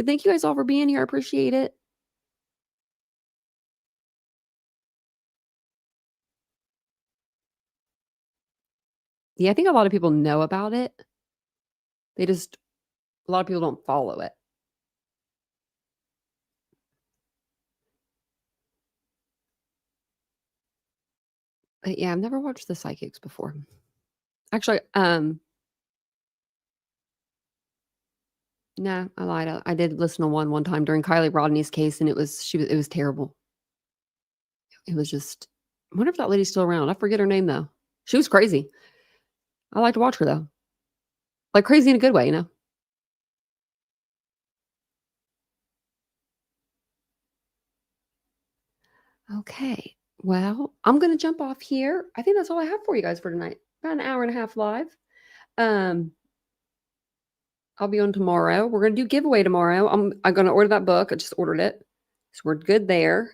thank you guys all for being here. I appreciate it. Yeah, I think a lot of people know about it. A lot of people don't follow it. But yeah, I've never watched the psychics before. Actually, nah, I lied. I did listen to one time during Kylie Rodney's case, and it was terrible. It was just, I wonder if that lady's still around. I forget her name though. She was crazy. I like to watch her though. Crazy in a good way, Okay. Well, I'm going to jump off here. I think that's all I have for you guys for tonight. About an hour and a half live. I'll be on tomorrow. We're going to do giveaway tomorrow. I'm going to order that book. I just ordered it. So we're good there.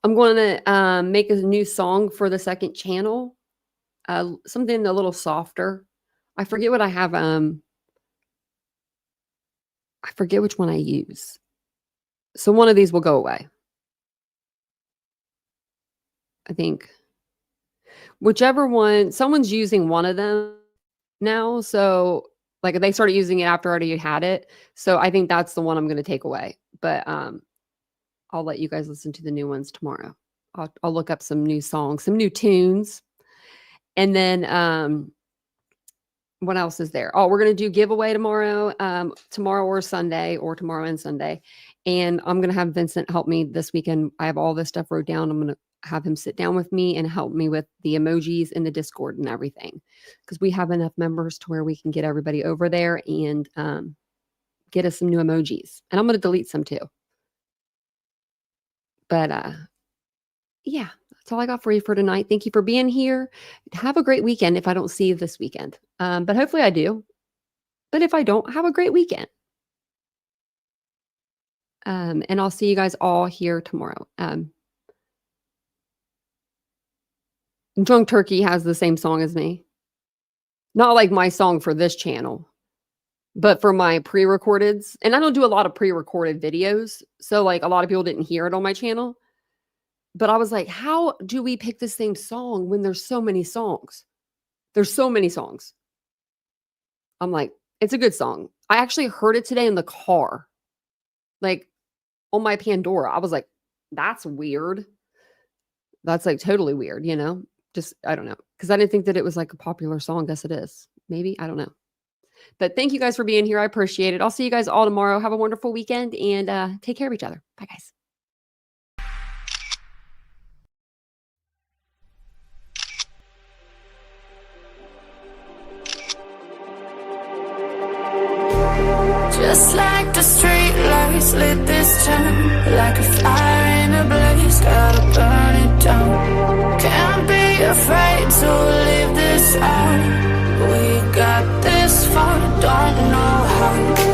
I'm going to make a new song for the second channel. Something a little softer. I forget what I have. I forget which one I use. So one of these will go away. I think whichever one, someone's using one of them. now. So like they started using it after I already had it. So I think that's the one I'm going to take away. But I'll let you guys listen to the new ones tomorrow. I'll look up some new songs, some new tunes. And then what else is there? Oh, we're going to do giveaway tomorrow or Sunday, or tomorrow and Sunday. And I'm going to have Vincent help me this weekend. I have all this stuff wrote down. I'm going to have him sit down with me and help me with the emojis in the Discord and everything, because we have enough members to where we can get everybody over there and get us some new emojis. And I'm going to delete some too. But yeah, that's all I got for you for tonight. Thank you for being here. Have a great weekend if I don't see you this weekend. But hopefully I do. But if I don't, have a great weekend. And I'll see you guys all here tomorrow. Drunk Turkey has the same song as me. Not like my song for this channel, but for my pre-recordeds. And I don't do a lot of pre-recorded videos. So like a lot of people didn't hear it on my channel. But I was like, how do we pick the same song when there's so many songs? There's so many songs. I'm like, it's a good song. I actually heard it today in the car. Like on my Pandora. I was like, that's weird. That's like totally weird, you know? Just, I don't know. Because I didn't think that it was like a popular song. Guess it is. Maybe. I don't know. But thank you guys for being here. I appreciate it. I'll see you guys all tomorrow. Have a wonderful weekend and take care of each other. Bye, guys. Just like the street lights lit this town, like a fire in a blaze, gotta burn it down. Can't be afraid to live this out. We got this far, don't know how.